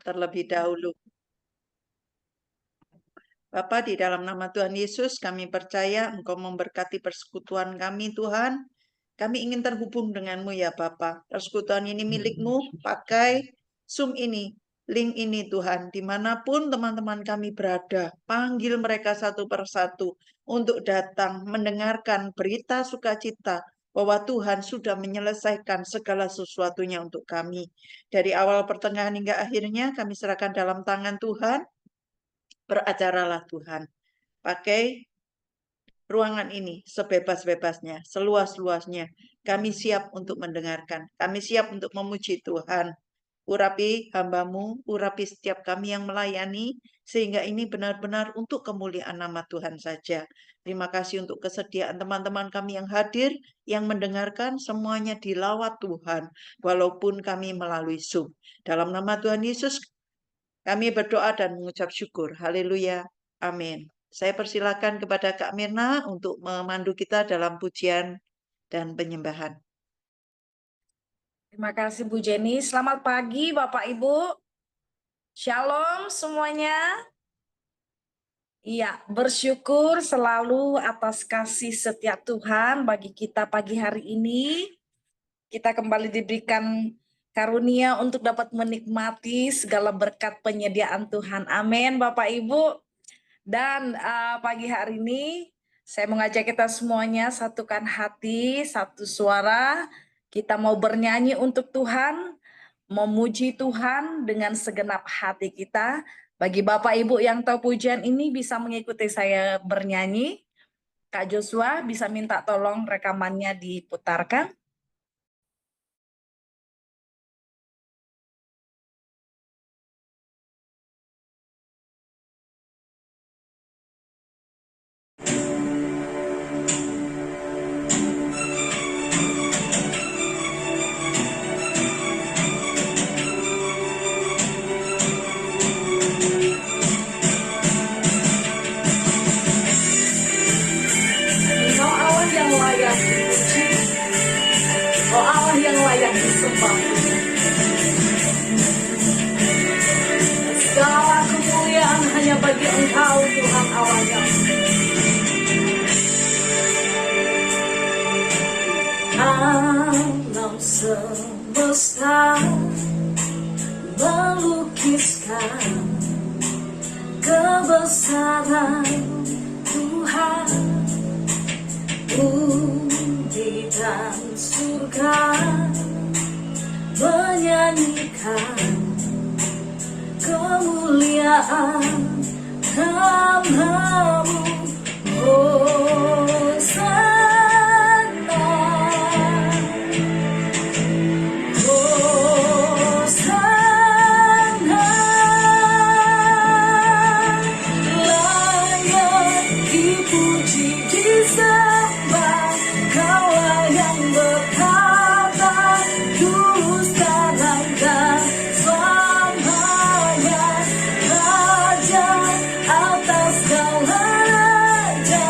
terlebih dahulu. Bapa, di dalam nama Tuhan Yesus, kami percaya Engkau memberkati persekutuan kami, Tuhan. Kami ingin terhubung denganmu ya Bapa. Persekutuan ini milikmu, pakai Zoom ini, link ini Tuhan. Dimanapun teman-teman kami berada, panggil mereka satu persatu untuk datang mendengarkan berita sukacita bahwa Tuhan sudah menyelesaikan segala sesuatunya untuk kami. Dari awal pertengahan hingga akhirnya kami serahkan dalam tangan Tuhan. Beracaralah Tuhan. Pakai ruangan ini sebebas-bebasnya, seluas-luasnya. Kami siap untuk mendengarkan. Kami siap untuk memuji Tuhan. Urapi hambamu, urapi setiap kami yang melayani, sehingga ini benar-benar untuk kemuliaan nama Tuhan saja. Terima kasih untuk kesediaan teman-teman kami yang hadir, yang mendengarkan, semuanya dilawat Tuhan, walaupun kami melalui Zoom. Dalam nama Tuhan Yesus, kami berdoa dan mengucap syukur. Haleluya. Amin. Saya persilakan kepada Kak Mirna untuk memandu kita dalam pujian dan penyembahan. Terima kasih Bu Jenny. Selamat pagi Bapak Ibu. Shalom semuanya. Iya, bersyukur selalu atas kasih setia Tuhan bagi kita pagi hari ini. Kita kembali diberikan karunia untuk dapat menikmati segala berkat penyediaan Tuhan. Amin Bapak Ibu. Dan pagi hari ini saya mengajak kita semuanya satukan hati, satu suara. Kita mau bernyanyi untuk Tuhan, memuji Tuhan dengan segenap hati kita. Bagi Bapak Ibu yang tahu pujian ini bisa mengikuti saya bernyanyi. Kak Joshua bisa minta tolong rekamannya diputarkan. Oh Allah yang layak disembah. Segala kemuliaan hanya bagi Engkau Tuhan Allah yang alam semesta melukiskan kebesaran Tuhan. Bumi dan surga menyanyikan kemuliaan nama-Mu. Hosana, Hosana, layak dipuji disembah. Kaulah yang berkata dusta dan selamanya, Raja atas segala raja.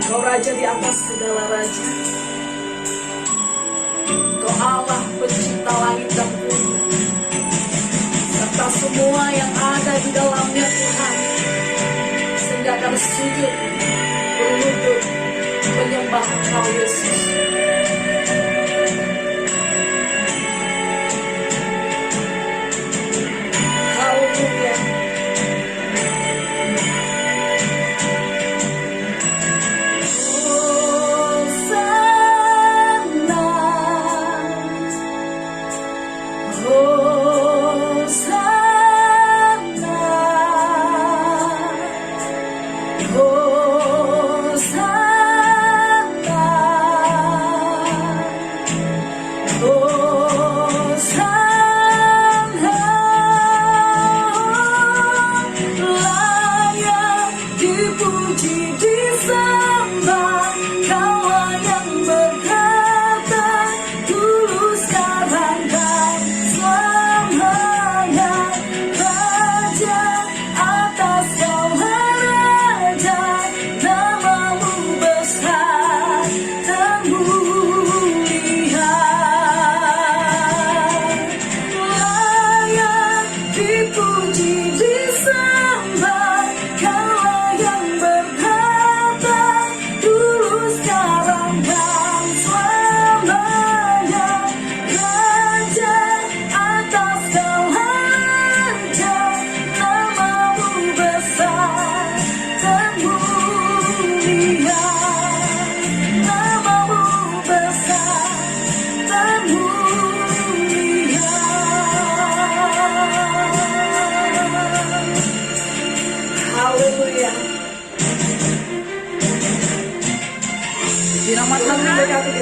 Kau Raja di atas segala raja. Kau Allah pencipta langit dan bumi, serta semua yang ada di dalamnya Tuhan. Sehingga kami sujud, berlutut, menyembah Engkau Yesus. Haleluya.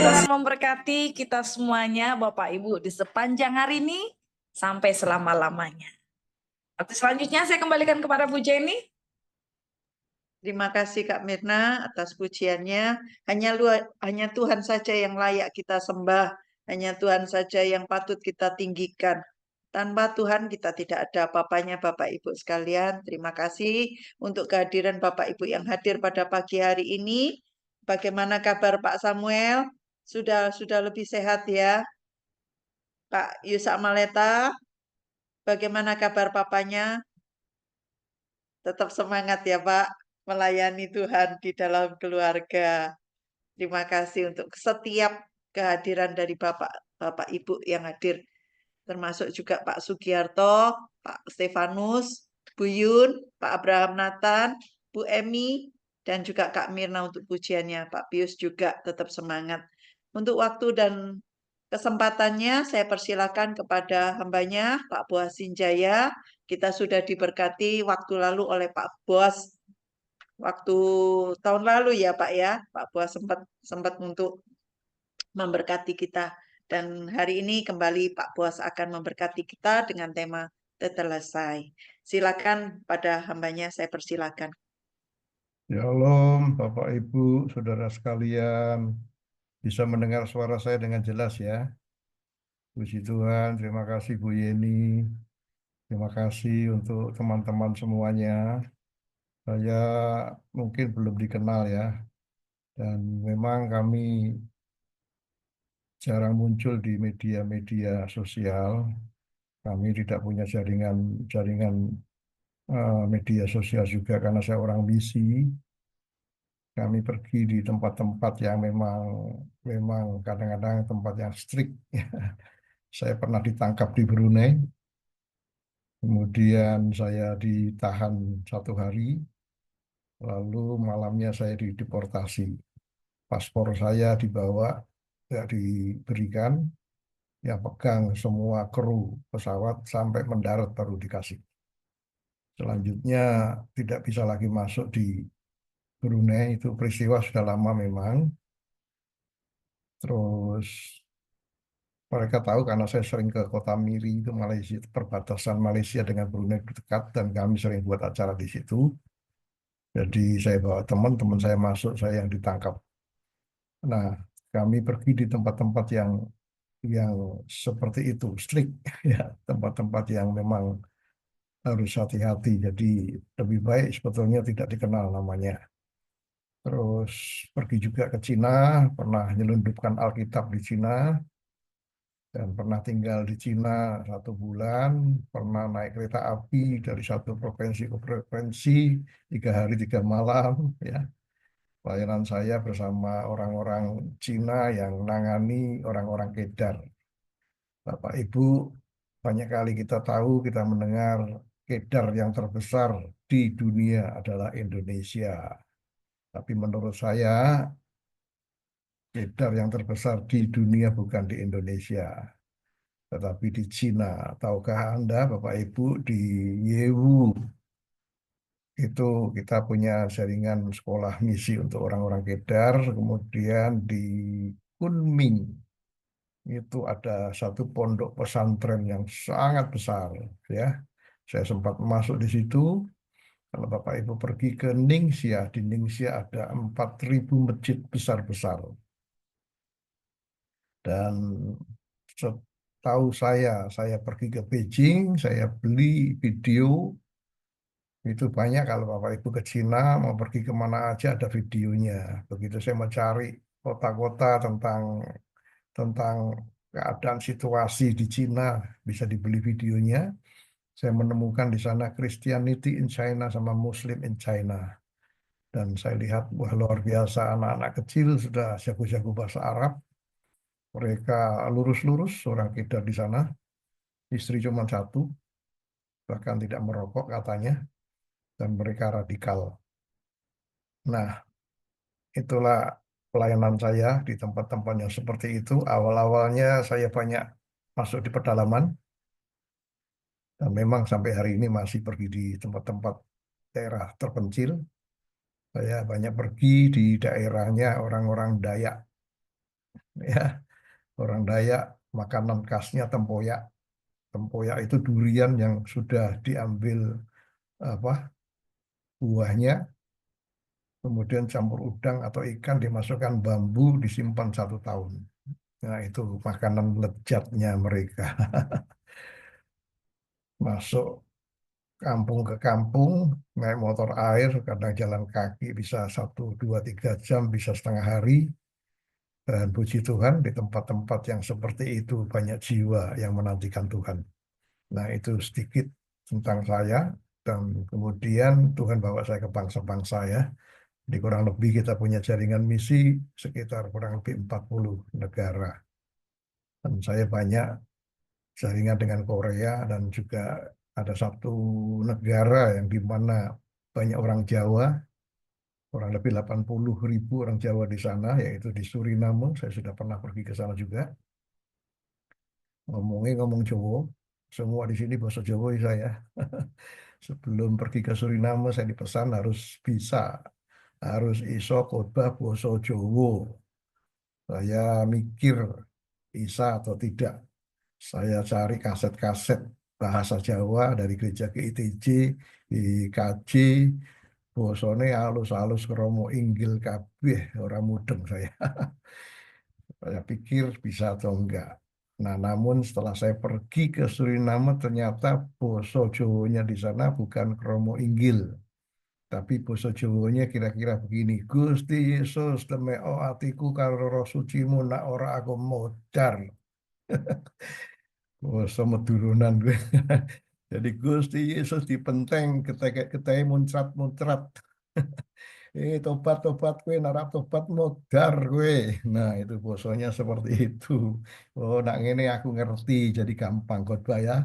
Tuhan memberkati kita semuanya, Bapak Ibu, di sepanjang hari ini sampai selama-lamanya. Waktu selanjutnya saya kembalikan kepada Bu Jenny. Terima kasih Kak Mirna atas pujiannya. Hanya Tuhan saja yang layak kita sembah. Hanya Tuhan saja yang patut kita tinggikan. Tanpa Tuhan kita tidak ada apa-apanya Bapak Ibu sekalian. Terima kasih untuk kehadiran Bapak Ibu yang hadir pada pagi hari ini. Bagaimana kabar Pak Samuel? Sudah lebih sehat ya? Pak Yusak Maleta, bagaimana kabar papanya? Tetap semangat ya Pak, melayani Tuhan di dalam keluarga. Terima kasih untuk setiap kehadiran dari Bapak Ibu yang hadir. Termasuk juga Pak Sugiarto, Pak Stefanus, Bu Yun, Pak Abraham Nathan, Bu Emi, dan juga Kak Mirna untuk pujiannya. Pak Pius juga tetap semangat. Untuk waktu dan kesempatannya saya persilakan kepada hambanya Pak Boas Sinjaya. Kita sudah diberkati waktu lalu oleh Pak Boas. Waktu tahun lalu ya Pak ya. Pak Boas sempat untuk memberkati kita. Dan hari ini kembali Pak Boas akan memberkati kita dengan tema Tetelesai. Silakan pada hambanya saya persilakan. Shalom Bapak Ibu, Saudara sekalian. Bisa mendengar suara saya dengan jelas ya. Puji Tuhan, terima kasih Bu Yeni. Terima kasih untuk teman-teman semuanya. Saya mungkin belum dikenal ya. Dan memang kami jarang muncul di media-media sosial. Kami tidak punya jaringan media sosial juga karena saya orang busy. Kami pergi di tempat-tempat yang memang kadang-kadang tempat yang strict. Saya pernah ditangkap di Brunei, kemudian saya ditahan 1 hari, lalu malamnya saya dideportasi. Paspor saya dibawa, tidak diberikan, yang pegang semua kru pesawat sampai mendarat baru dikasih. Selanjutnya tidak bisa lagi masuk di Brunei, itu peristiwa sudah lama memang. Terus mereka tahu karena saya sering ke Kota Miri, itu Malaysia, perbatasan Malaysia dengan Brunei dekat, dan kami sering buat acara di situ. Jadi saya bawa teman saya masuk, saya yang ditangkap. Nah, kami pergi di tempat-tempat yang seperti itu, strict, ya, tempat-tempat yang memang harus hati-hati. Jadi lebih baik sebetulnya tidak dikenal namanya. terus pergi juga ke Cina, pernah nyelundupkan Alkitab di Cina, dan pernah tinggal di Cina 1 bulan, pernah naik kereta api dari satu provinsi ke provinsi 3 hari 3 malam, ya. Pelayanan saya bersama orang-orang Cina yang menangani orang-orang Kedar. Bapak Ibu, banyak kali kita tahu, kita mendengar Kedar yang terbesar di dunia adalah Indonesia. Tapi menurut saya, Kedar yang terbesar di dunia bukan di Indonesia, tetapi di Cina. Tahukah Anda, Bapak Ibu, di Yewu itu kita punya jaringan sekolah misi untuk orang-orang Kedar, kemudian di Kunming itu ada satu pondok pesantren yang sangat besar, ya. Saya sempat masuk di situ. Kalau Bapak Ibu pergi ke Ningxia, di Ningxia ada 4.000 masjid besar-besar. Dan setahu saya pergi ke Beijing, saya beli video, itu banyak kalau Bapak Ibu ke Cina, mau pergi kemana aja ada videonya. Begitu saya mencari kota-kota tentang keadaan situasi di Cina, bisa dibeli videonya. Saya menemukan di sana Christianity in China sama Muslim in China. Dan saya lihat, wah luar biasa, anak-anak kecil sudah jago-jago bahasa Arab. Mereka lurus-lurus, orang Kedar di sana. Istri cuma satu, bahkan tidak merokok katanya. Dan mereka radikal. Nah, itulah pelayanan saya di tempat-tempat yang seperti itu. Awal-awalnya saya banyak masuk di pedalaman. Dan memang sampai hari ini masih pergi di tempat-tempat daerah terpencil. Saya banyak pergi di daerahnya orang-orang Dayak. Ya, orang Dayak, makanan khasnya tempoyak. Tempoyak itu durian yang sudah diambil apa buahnya, kemudian campur udang atau ikan, dimasukkan bambu, disimpan 1 tahun. Nah, itu makanan lezatnya mereka. Masuk kampung ke kampung, naik motor air, kadang jalan kaki bisa 1, 2, 3 jam, bisa setengah hari. Dan puji Tuhan, di tempat-tempat yang seperti itu banyak jiwa yang menantikan Tuhan. Nah, itu sedikit tentang saya. Dan kemudian Tuhan bawa saya ke bangsa-bangsa, ya. Di kurang lebih kita punya jaringan misi sekitar kurang lebih 40 negara. Dan saya banyak jaringan dengan Korea, dan juga ada satu negara yang di mana banyak orang Jawa, kurang lebih 80.000 orang Jawa di sana, yaitu di Suriname. Saya sudah pernah pergi ke sana juga. Ngomongnya ngomong Jawa, semua di sini bahasa Jawa ya saya. Sebelum pergi ke Suriname, saya dipesan harus iso khotbah basa Jawa. Saya mikir bisa atau tidak. Saya cari kaset-kaset bahasa Jawa dari gereja GITJ, di KJ, bosone halus-halus kromo inggil kabeh, orang mudeng saya. Saya pikir bisa atau enggak. Nah, namun setelah saya pergi ke Suriname, ternyata boso Jawanya di sana bukan kromo inggil, tapi boso Jawanya kira-kira begini: Gusti Yesus temeo atiku karo roh sucimu nak ora aku modar. Boso medurunan gue. Jadi Gusti Yesus dipenteng ketek muncrat-muncrat. Tobat-tobat gue, narap tobat modar gue. Nah, itu bosonya seperti itu. Oh, nak ngene aku ngerti, jadi gampang khotbah, ya.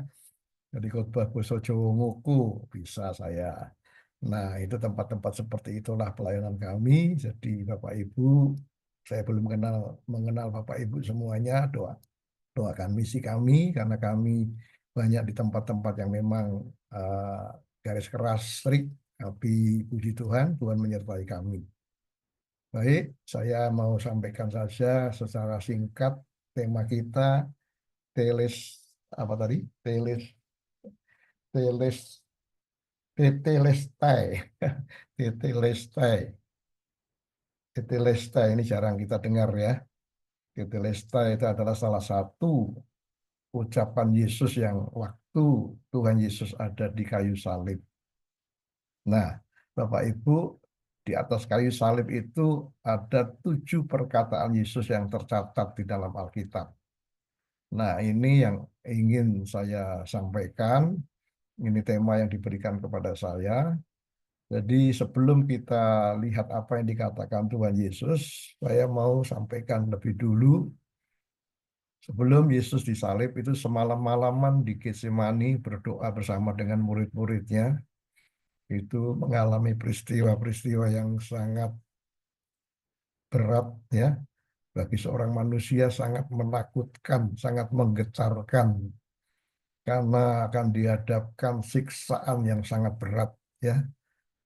Jadi khotbah basa Jawa nguku bisa saya. Nah, itu tempat-tempat seperti itulah pelayanan kami. Jadi Bapak Ibu, saya belum mengenal Bapak Ibu semuanya. Doakan misi kami, karena kami banyak di tempat-tempat yang memang garis keras, strict. Tapi puji Tuhan, Tuhan menyertai kami. Baik, saya mau sampaikan saja secara singkat tema kita, teles apa tadi? Teles tetelestai. Tetelestai. Tetelestai ini jarang kita dengar, ya. Tetelestai itu adalah salah satu ucapan Yesus yang waktu Tuhan Yesus ada di kayu salib. Nah, Bapak Ibu, Di atas kayu salib itu ada 7 perkataan Yesus yang tercatat di dalam Alkitab. Nah, ini yang ingin saya sampaikan. Ini tema yang diberikan kepada saya. Jadi sebelum kita lihat apa yang dikatakan Tuhan Yesus, saya mau sampaikan lebih dulu. Sebelum Yesus disalib itu semalam-malaman di Getsemani berdoa bersama dengan murid-muridnya. Itu mengalami peristiwa-peristiwa yang sangat berat ya. Bagi seorang manusia sangat menakutkan, sangat menggetarkan. Karena akan dihadapkan siksaan yang sangat berat ya.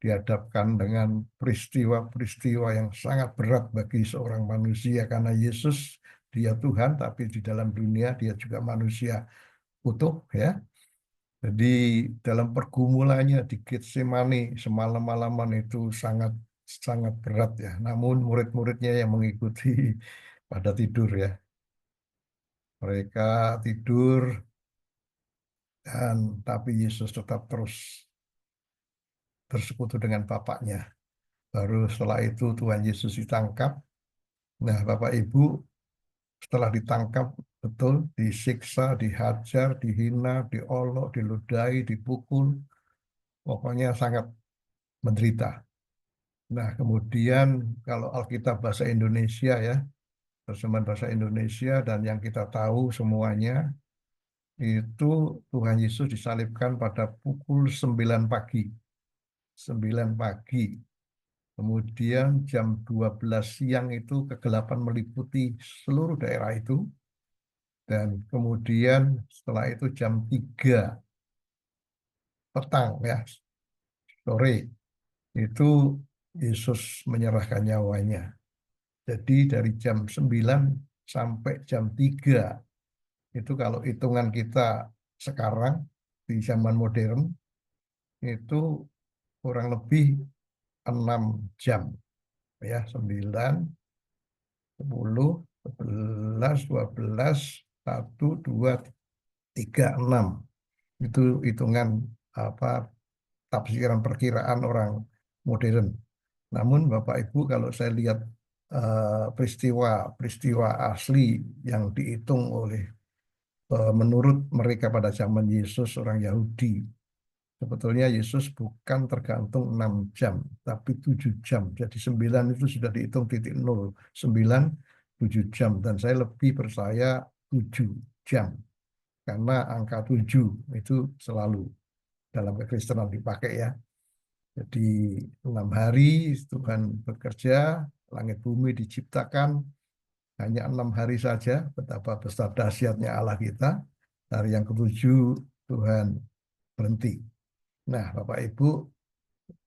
Dihadapkan dengan peristiwa-peristiwa yang sangat berat bagi seorang manusia karena Yesus dia Tuhan tapi di dalam dunia dia juga manusia utuh ya. Jadi dalam pergumulannya di Getsemani semalam-malaman itu sangat sangat berat ya. Namun murid-muridnya yang mengikuti pada tidur ya. Mereka tidur dan tapi Yesus tetap terus bersekutu dengan Bapaknya. Baru setelah itu Tuhan Yesus ditangkap. Nah, Bapak Ibu, setelah ditangkap, betul, disiksa, dihajar, dihina, diolok, diludahi, dipukul. Pokoknya sangat menderita. Nah, kemudian kalau Alkitab bahasa Indonesia ya, terjemahan bahasa Indonesia dan yang kita tahu semuanya, itu Tuhan Yesus disalibkan pada pukul 9 pagi. 9 pagi. Kemudian jam 12 siang itu kegelapan meliputi seluruh daerah itu. Dan kemudian setelah itu jam 3 petang ya, sore, itu Yesus menyerahkan nyawanya. Jadi dari jam 9 sampai jam 3, itu kalau hitungan kita sekarang di zaman modern, itu kurang lebih 6 jam. Ya, 9, 10, 11, 12, 1, 2, 3, 6. Itu hitungan tafsiran perkiraan orang modern. Namun Bapak Ibu kalau saya lihat peristiwa asli yang dihitung oleh menurut mereka pada zaman Yesus orang Yahudi, sebetulnya Yesus bukan tergantung 6 jam, tapi 7 jam. Jadi 9 itu sudah dihitung titik 0. 9, 7 jam. Dan saya lebih percaya 7 jam. Karena angka 7 itu selalu dalam kekristenan dipakai ya. Jadi 6 hari Tuhan bekerja, langit bumi diciptakan, hanya 6 hari saja, betapa besar dahsyatnya Allah kita. Hari yang ketujuh Tuhan berhenti. Nah, Bapak Ibu,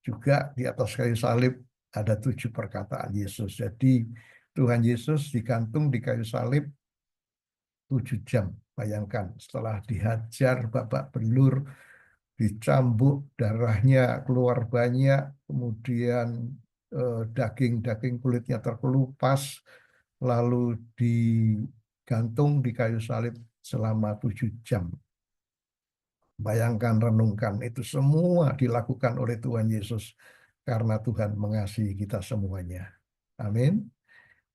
juga di atas kayu salib ada 7 perkataan Yesus. Jadi Tuhan Yesus digantung di kayu salib 7 jam. Bayangkan setelah dihajar babak belur, dicambuk, darahnya keluar banyak, kemudian daging-daging kulitnya terkelupas, lalu digantung di kayu salib selama 7 jam. Bayangkan, renungkan, itu semua dilakukan oleh Tuhan Yesus karena Tuhan mengasihi kita semuanya. Amin.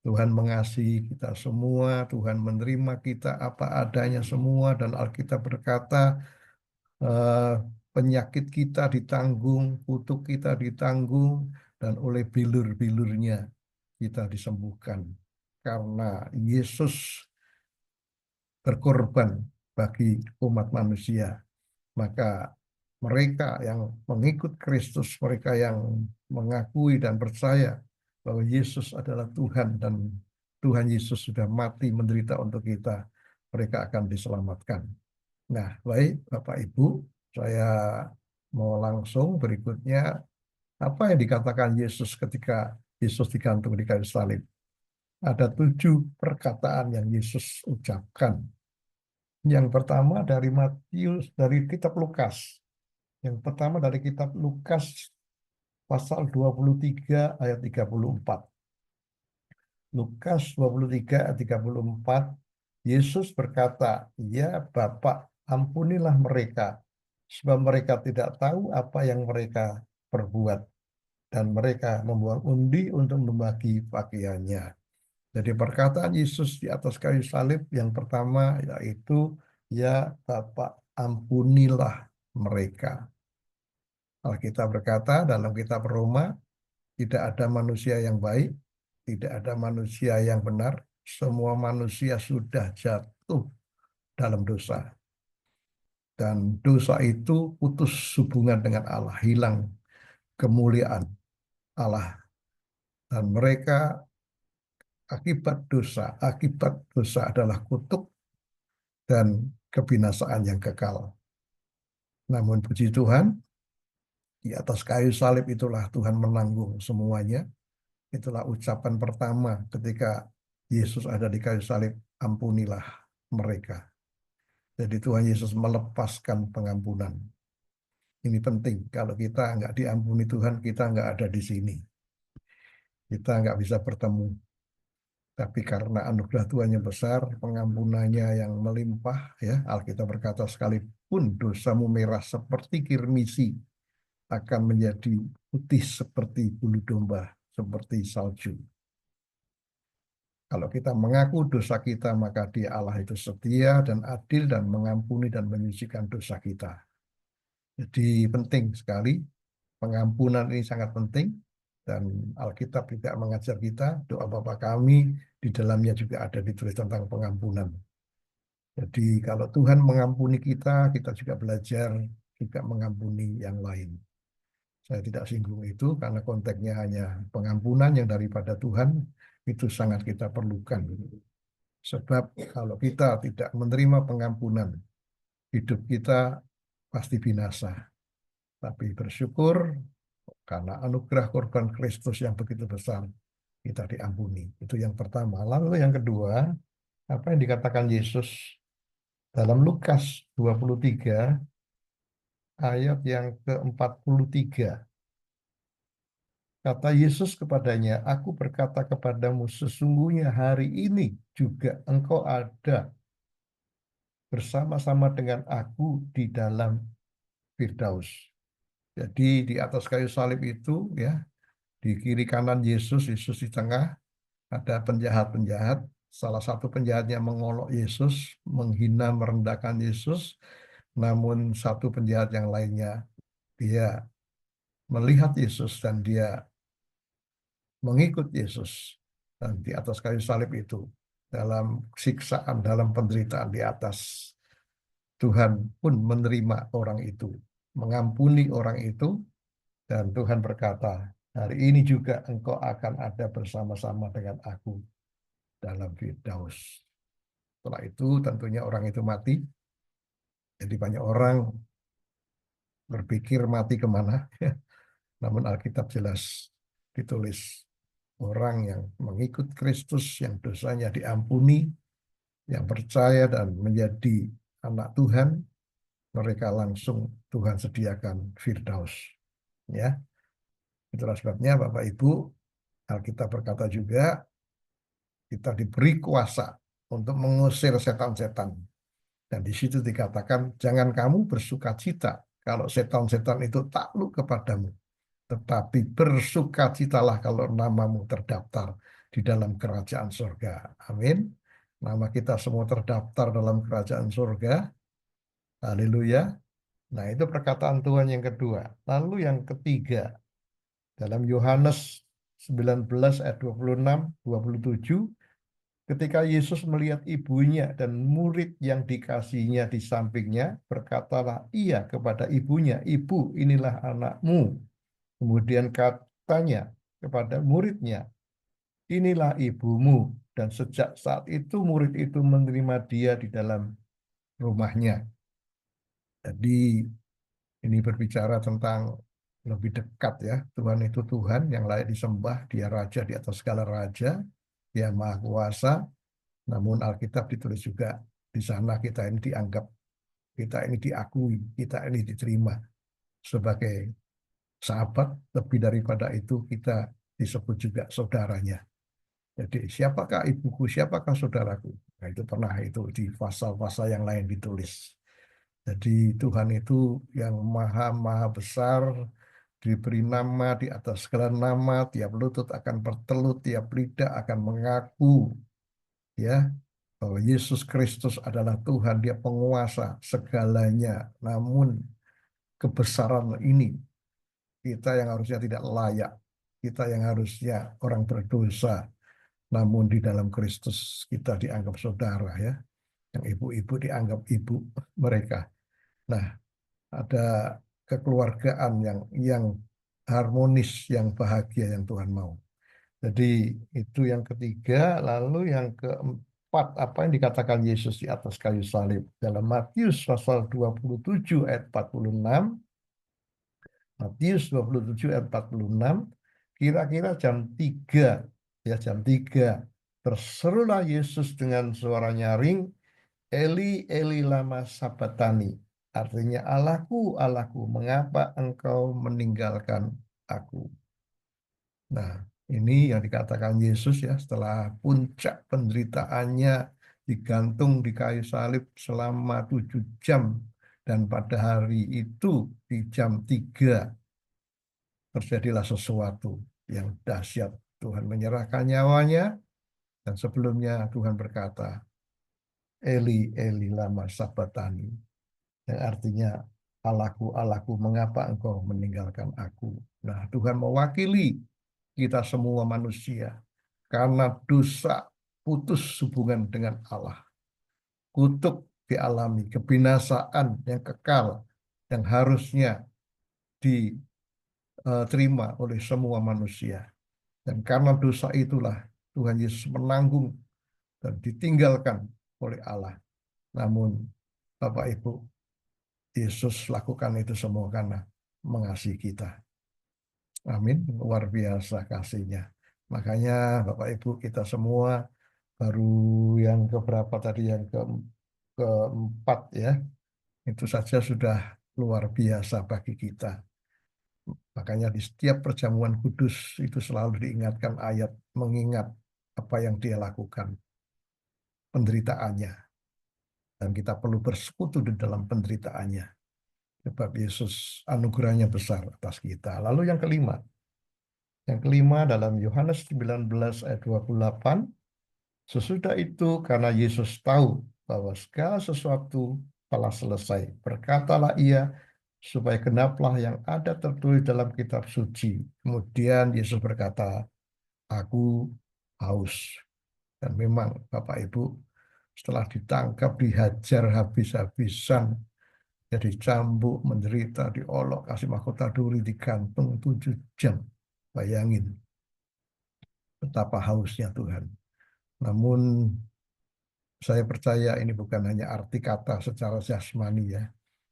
Tuhan mengasihi kita semua, Tuhan menerima kita apa adanya semua, dan Alkitab berkata, penyakit kita ditanggung, kutuk kita ditanggung, dan oleh bilur-bilurnya kita disembuhkan. Karena Yesus berkorban bagi umat manusia, maka mereka yang mengikut Kristus, mereka yang mengakui dan percaya bahwa Yesus adalah Tuhan dan Tuhan Yesus sudah mati menderita untuk kita, mereka akan diselamatkan. Nah, baik Bapak Ibu, saya mau langsung berikutnya apa yang dikatakan Yesus ketika Yesus digantung di kayu salib. Ada 7 perkataan yang Yesus ucapkan. Yang pertama dari Matius, dari kitab Lukas. Yang pertama dari kitab Lukas pasal 23 ayat 34. Lukas 23 ayat 34, Yesus berkata, "Ya Bapa, ampunilah mereka, sebab mereka tidak tahu apa yang mereka perbuat." dan mereka membuang undi untuk membagi pakaiannya. Jadi perkataan Yesus di atas kayu salib yang pertama yaitu, ya Bapa, ampunilah mereka. Alkitab berkata dalam kitab Roma, tidak ada manusia yang baik, tidak ada manusia yang benar, semua manusia sudah jatuh dalam dosa. Dan dosa itu putus hubungan dengan Allah, hilang kemuliaan Allah. Dan mereka akibat dosa adalah kutuk dan kebinasaan yang kekal. Namun puji Tuhan, di atas kayu salib itulah Tuhan menanggung semuanya. Itulah ucapan pertama ketika Yesus ada di kayu salib, ampunilah mereka. Jadi Tuhan Yesus melepaskan pengampunan. Ini penting, kalau kita nggak diampuni Tuhan, kita nggak ada di sini. Kita nggak bisa bertemu. Tapi karena anugerah Tuhan yang besar, pengampunannya yang melimpah, ya Alkitab berkata, sekalipun dosamu merah seperti kirmisi, akan menjadi putih seperti bulu domba, seperti salju. Kalau kita mengaku dosa kita, maka Dia Allah itu setia dan adil dan mengampuni dan menyucikan dosa kita. Jadi penting sekali, pengampunan ini sangat penting. Dan Alkitab juga mengajar kita, doa Bapa kami, di dalamnya juga ada ditulis tentang pengampunan. Jadi kalau Tuhan mengampuni kita, kita juga belajar juga mengampuni yang lain. Saya tidak singgung itu karena konteksnya hanya pengampunan yang daripada Tuhan, itu sangat kita perlukan. Sebab kalau kita tidak menerima pengampunan, hidup kita pasti binasa. Tapi bersyukur karena anugerah korban Kristus yang begitu besar, kita diampuni. Itu yang pertama. Lalu yang kedua, apa yang dikatakan Yesus dalam Lukas 23 ayat yang ke-43. Kata Yesus kepadanya, aku berkata kepadamu, sesungguhnya hari ini juga engkau ada bersama-sama dengan aku di dalam Firdaus. Jadi di atas kayu salib itu, ya, di kiri kanan Yesus di tengah, ada penjahat-penjahat. Salah satu penjahatnya mengolok Yesus, menghina, merendahkan Yesus. Namun satu penjahat yang lainnya, dia melihat Yesus dan dia mengikut Yesus. Dan di atas kayu salib itu, dalam siksaan, dalam penderitaan di atas, Tuhan pun menerima orang itu, mengampuni orang itu, dan Tuhan berkata, hari ini juga engkau akan ada bersama-sama dengan aku dalam Firdaus. Setelah itu tentunya orang itu mati. Jadi banyak orang berpikir mati kemana. Namun Alkitab jelas ditulis, orang yang mengikut Kristus, yang dosanya diampuni, yang percaya dan menjadi anak Tuhan, mereka langsung Tuhan sediakan Firdaus. Ya, itulah sebabnya Bapak Ibu, Alkitab berkata juga, kita diberi kuasa untuk mengusir setan-setan. Dan di situ dikatakan, jangan kamu bersukacita kalau setan-setan itu takluk kepadamu. Tetapi bersukacitalah kalau namamu terdaftar di dalam kerajaan surga. Amin. Nama kita semua terdaftar dalam kerajaan surga. Haleluya. Nah, itu perkataan Tuhan yang kedua. Lalu yang ketiga, dalam Yohanes 19 ayat 26-27, ketika Yesus melihat ibunya dan murid yang dikasihinya di sampingnya, berkatalah ia kepada ibunya, "Ibu, inilah anakmu." Kemudian katanya kepada muridnya, inilah ibumu. Dan sejak saat itu murid itu menerima dia di dalam rumahnya. Jadi ini berbicara tentang lebih dekat, ya. Tuhan itu Tuhan yang layak disembah. Dia raja di atas segala raja. Dia maha kuasa. Namun Alkitab ditulis juga, di sana kita ini dianggap, kita ini diakui, kita ini diterima sebagai sahabat. Lebih daripada itu, kita disebut juga saudaranya. Jadi siapakah ibuku, siapakah saudaraku? Nah, itu pernah itu di pasal-pasal yang lain ditulis. Jadi Tuhan itu yang maha besar, diberi nama di atas segala nama, tiap lutut akan bertelut, tiap lidah akan mengaku, ya, bahwa Yesus Kristus adalah Tuhan, Dia penguasa segalanya. Namun kebesaran ini, kita yang harusnya tidak layak, kita yang harusnya orang berdosa, namun di dalam Kristus kita dianggap saudara, ya. Yang ibu-ibu dianggap ibu mereka. Nah, ada kekeluargaan yang harmonis, yang bahagia yang Tuhan mau. Jadi itu yang ketiga. Lalu yang keempat, apa yang dikatakan Yesus di atas kayu salib. Dalam Matius pasal 27 ayat 46, Matius 27 ayat 46, kira-kira jam 3, ya jam 3, terserulah Yesus dengan suara nyaring, Eli, Eli lama sabatani. Artinya, Allahku, Allahku, mengapa engkau meninggalkan aku? Nah, ini yang dikatakan Yesus, ya, setelah puncak penderitaannya digantung di kayu salib selama 7 jam. Dan pada hari itu di jam 3 terjadilah sesuatu yang dahsyat. Tuhan menyerahkan nyawanya, dan sebelumnya Tuhan berkata, Eli, Eli lama sabatani, yang artinya, Allahku, Allahku, mengapa engkau meninggalkan aku? Nah, Tuhan mewakili kita semua manusia karena dosa putus hubungan dengan Allah. Kutuk dialami, kebinasaan yang kekal yang harusnya diterima oleh semua manusia. Dan karena dosa itulah Tuhan Yesus menanggung dan ditinggalkan oleh Allah. Namun Bapak Ibu, Yesus lakukan itu semua karena mengasihi kita. Amin, luar biasa kasihnya. Makanya Bapak Ibu, kita semua baru yang keberapa tadi, yang keempat, ya, itu saja sudah luar biasa bagi kita. Makanya di setiap perjamuan kudus itu selalu diingatkan ayat mengingat apa yang Dia lakukan, penderitaannya. Dan kita perlu bersekutu di dalam penderitaannya. Sebab Yesus anugerahnya besar atas kita. Lalu yang kelima. Yang kelima dalam Yohanes 19 ayat 28. Sesudah itu karena Yesus tahu bahwa segala sesuatu telah selesai, berkatalah Ia, supaya genaplah yang ada tertulis dalam kitab suci. Kemudian Yesus berkata, aku haus. Dan memang Bapak Ibu, setelah ditangkap, dihajar habis-habisan, jadi cambuk, menderita, diolok, kasih mahkota duri, digantung 7 jam. Bayangin betapa hausnya Tuhan. Namun saya percaya ini bukan hanya arti kata secara jasmani, ya.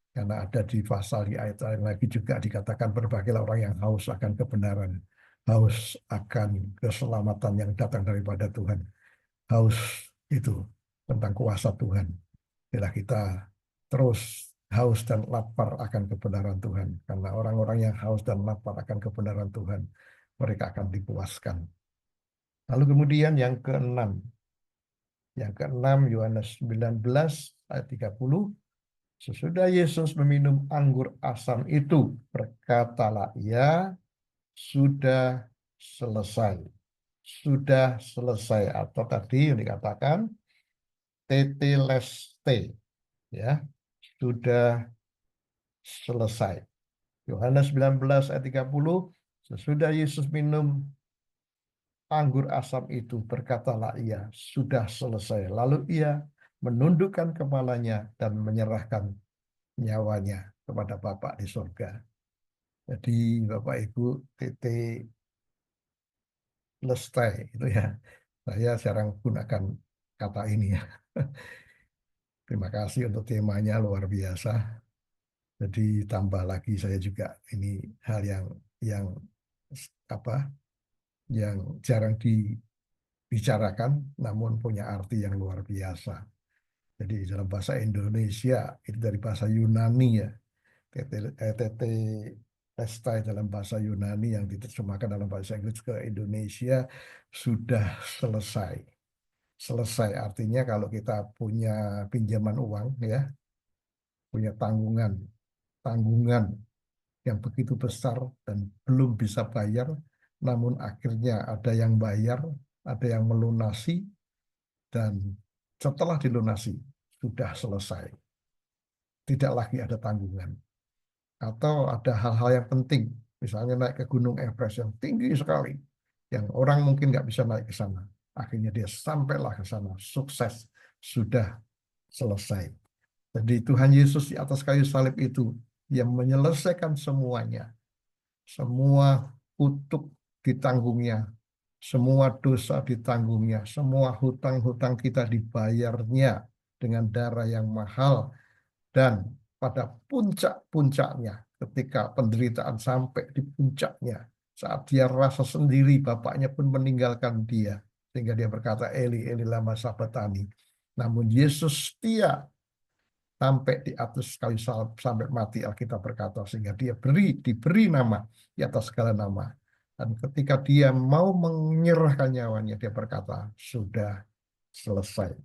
Karena ada di pasal, di ayat lain lagi juga dikatakan, berbagailah orang yang haus akan kebenaran, haus akan keselamatan yang datang daripada Tuhan. Haus itu tentang kuasa Tuhan. Bila kita terus haus dan lapar akan kebenaran Tuhan. Karena orang-orang yang haus dan lapar akan kebenaran Tuhan, mereka akan dipuaskan. Lalu kemudian yang keenam. Yang keenam, Yohanes 19 ayat 30. Sesudah Yesus meminum anggur asam itu, berkatalah Ia, sudah selesai. Sudah selesai. Atau tadi yang dikatakan, tetelestai, ya, sudah selesai. Yohanes 19 ayat 30, sesudah Yesus minum anggur asam itu, berkatalah Ia, sudah selesai. Lalu Ia menundukkan kepalanya dan menyerahkan nyawanya kepada Bapa di surga. Jadi Bapak Ibu, tetelestai itu, ya. Saya jarang gunakan kata ini, ya. Terima kasih untuk temanya, luar biasa. Jadi tambah lagi saya juga, ini hal yang apa? Yang jarang dibicarakan, namun punya arti yang luar biasa. Jadi dalam bahasa Indonesia itu dari bahasa Yunani, ya. Tetelestai dalam bahasa Yunani yang diterjemahkan dalam bahasa Inggris ke Indonesia, sudah selesai. Selesai artinya kalau kita punya pinjaman uang, ya, punya tanggungan yang begitu besar dan belum bisa bayar, namun akhirnya ada yang bayar, ada yang melunasi, dan setelah dilunasi sudah selesai. Tidak lagi ada tanggungan. Atau ada hal-hal yang penting, misalnya naik ke Gunung Everest yang tinggi sekali, yang orang mungkin nggak bisa naik ke sana. Akhirnya dia sampailah ke sana, sukses, sudah selesai. Jadi Tuhan Yesus di atas kayu salib itu yang menyelesaikan semuanya. Semua kutuk ditanggungnya, semua dosa ditanggungnya, semua hutang-hutang kita dibayarnya dengan darah yang mahal. Dan pada puncak-puncaknya, ketika penderitaan sampai di puncaknya, saat dia rasa sendiri, bapaknya pun meninggalkan dia. Sehingga dia berkata, Eli, Eli lama sabachthani. Namun Yesus setia sampai di atas kayu salib, sampai mati, Alkitab berkata. Sehingga dia diberi nama di atas segala nama. Dan ketika dia mau menyerahkan nyawanya, dia berkata, sudah selesai.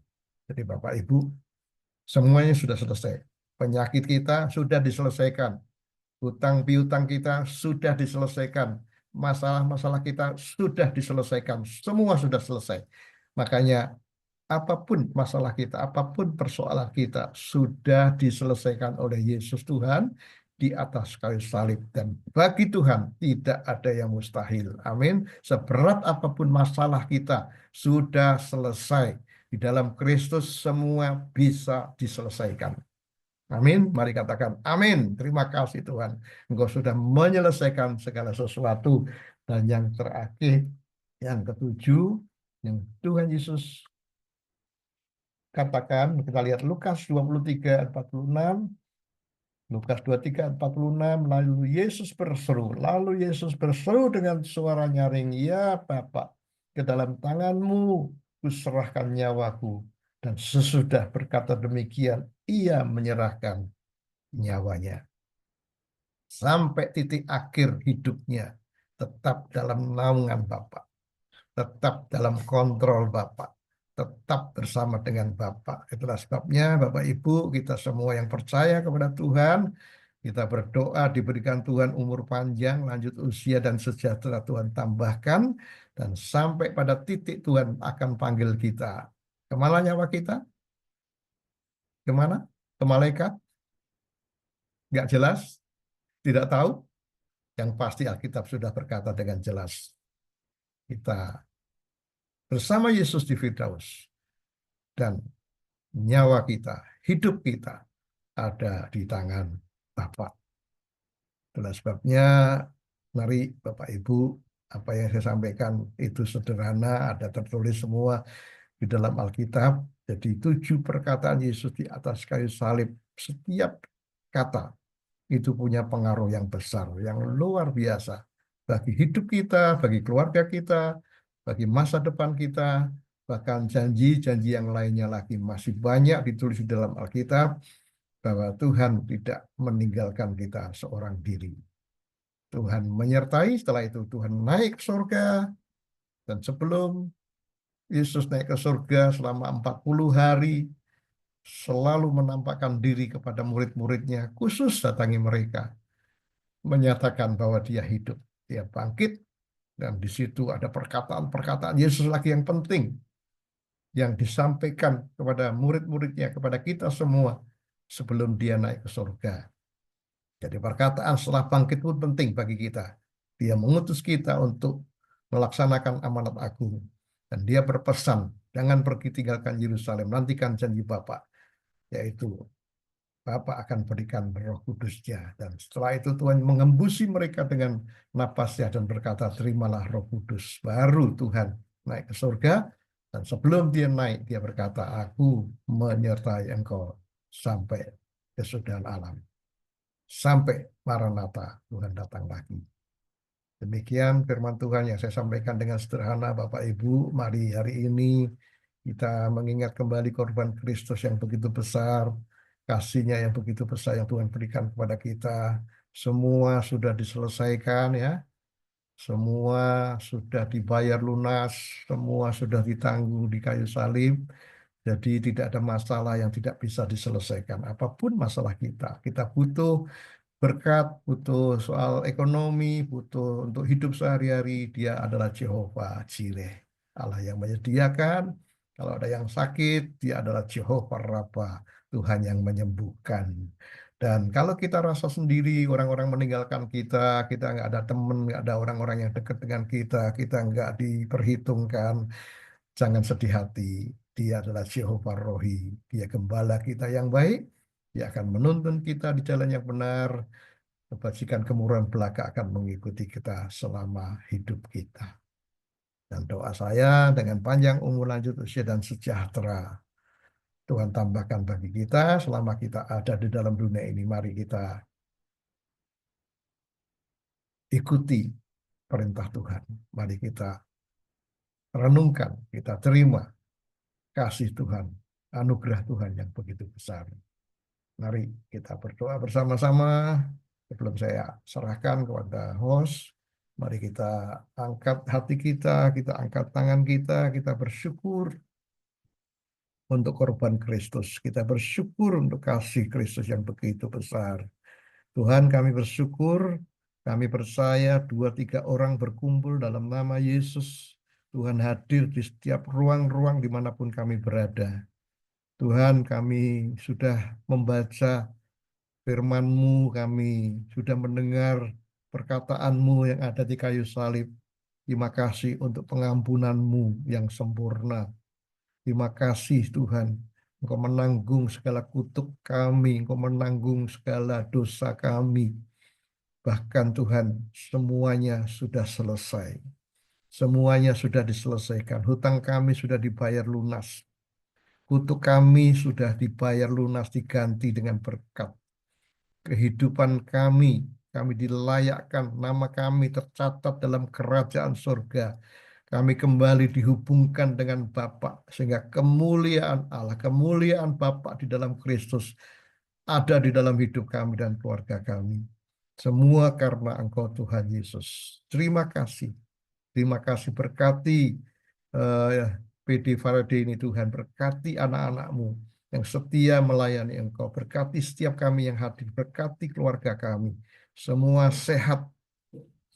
Jadi Bapak Ibu, semuanya sudah selesai. Penyakit kita sudah diselesaikan. Hutang piutang kita sudah diselesaikan. Masalah-masalah kita sudah diselesaikan. Semua sudah selesai. Makanya apapun masalah kita, apapun persoalan kita sudah diselesaikan oleh Yesus Tuhan di atas kayu salib. Dan bagi Tuhan tidak ada yang mustahil. Amin. Seberat apapun masalah kita sudah selesai. Di dalam Kristus semua bisa diselesaikan. Amin. Mari katakan amin. Terima kasih Tuhan. Engkau sudah menyelesaikan segala sesuatu. Dan yang terakhir, yang ketujuh, yang Tuhan Yesus katakan, kita lihat Lukas 23 ayat 46. Lukas 23 ayat 46, lalu Yesus berseru dengan suara nyaring, ya Bapa, ke dalam tanganmu kuserahkan nyawaku. Dan sesudah berkata demikian, ia menyerahkan nyawanya. Sampai titik akhir hidupnya, tetap dalam naungan Bapa, tetap dalam kontrol Bapa, tetap bersama dengan Bapa. Itulah sebabnya Bapak Ibu, kita semua yang percaya kepada Tuhan, kita berdoa diberikan Tuhan umur panjang, lanjut usia dan sejahtera Tuhan tambahkan, dan sampai pada titik Tuhan akan panggil kita. Kemana nyawa kita? Kemana? Ke malaikat? Nggak jelas? Tidak tahu? Yang pasti Alkitab sudah berkata dengan jelas. Kita bersama Yesus di Firdaus. Dan nyawa kita, hidup kita ada di tangan Bapa. Itulah sebabnya mari Bapak Ibu, apa yang saya sampaikan itu sederhana, ada tertulis semua di dalam Alkitab. Jadi 7 perkataan Yesus di atas kayu salib, setiap kata itu punya pengaruh yang besar, yang luar biasa bagi hidup kita, bagi keluarga kita, bagi masa depan kita, bahkan janji-janji yang lainnya lagi masih banyak ditulis di dalam Alkitab, bahwa Tuhan tidak meninggalkan kita seorang diri. Tuhan menyertai, setelah itu Tuhan naik ke surga, dan sebelum Yesus naik ke surga selama 40 hari, selalu menampakkan diri kepada murid-muridnya, khusus datangi mereka, menyatakan bahwa dia hidup, dia bangkit, dan di situ ada perkataan-perkataan Yesus lagi yang penting, yang disampaikan kepada murid-muridnya, kepada kita semua, sebelum dia naik ke surga. Jadi perkataan setelah bangkit pun penting bagi kita. Dia mengutus kita untuk melaksanakan amanat agung. Dan dia berpesan, jangan pergi tinggalkan Yerusalem, nantikan janji Bapa, yaitu Bapa akan berikan Roh Kudus-Nya. Dan setelah itu Tuhan mengembusi mereka dengan napasnya dan berkata, terimalah Roh Kudus. Baru Tuhan naik ke surga, dan sebelum dia naik, dia berkata, aku menyertai engkau sampai kesudahan alam. Sampai Maranatha, Tuhan datang lagi. Demikian firman Tuhan yang saya sampaikan dengan sederhana, Bapak Ibu. Mari hari ini kita mengingat kembali korban Kristus yang begitu besar, kasih-Nya yang begitu besar yang Tuhan berikan kepada kita. Semua sudah diselesaikan ya. Semua sudah dibayar lunas, semua sudah ditanggung di kayu salib. Jadi tidak ada masalah yang tidak bisa diselesaikan. Apapun masalah kita butuh berkat, butuh soal ekonomi, butuh untuk hidup sehari-hari, Dia adalah Jehovah Jireh, Allah yang menyediakan. Kalau ada yang sakit, Dia adalah Jehovah Rafa, Tuhan yang menyembuhkan. Dan kalau kita rasa sendiri, orang-orang meninggalkan kita, kita nggak ada teman, nggak ada orang-orang yang dekat dengan kita nggak diperhitungkan, jangan sedih hati. Dia adalah Jehovah Rohi, Dia gembala kita yang baik, Dia akan menuntun kita di jalan yang benar. Kebajikan kemurahan belaka akan mengikuti kita selama hidup kita. Dan doa saya dengan panjang umur, lanjut usia, dan sejahtera Tuhan tambahkan bagi kita selama kita ada di dalam dunia ini. Mari kita ikuti perintah Tuhan. Mari kita renungkan, kita terima kasih Tuhan, anugerah Tuhan yang begitu besar. Mari kita berdoa bersama-sama. Sebelum saya serahkan kepada host, mari kita angkat hati kita angkat tangan kita bersyukur untuk korban Kristus. Kita bersyukur untuk kasih Kristus yang begitu besar. Tuhan, kami bersyukur, kami percaya 2-3 orang berkumpul dalam nama Yesus. Tuhan hadir di setiap ruang-ruang dimanapun kami berada. Tuhan, kami sudah membaca firman-Mu, kami sudah mendengar perkataan-Mu yang ada di kayu salib. Terima kasih untuk pengampunan-Mu yang sempurna. Terima kasih Tuhan, Engkau menanggung segala kutuk kami, Engkau menanggung segala dosa kami. Bahkan Tuhan, semuanya sudah selesai. Semuanya sudah diselesaikan. Hutang kami sudah dibayar lunas. Kutuk kami sudah dibayar lunas, diganti dengan berkat. Kehidupan kami dilayakkan, nama kami tercatat dalam kerajaan surga. Kami kembali dihubungkan dengan Bapa, sehingga kemuliaan Allah, kemuliaan Bapa di dalam Kristus ada di dalam hidup kami dan keluarga kami. Semua karena Engkau Tuhan Yesus. Terima kasih. Terima kasih, berkati PD Faraday ini Tuhan, berkati anak-anak-Mu yang setia melayani Engkau, berkati setiap kami yang hadir, berkati keluarga kami, semua sehat,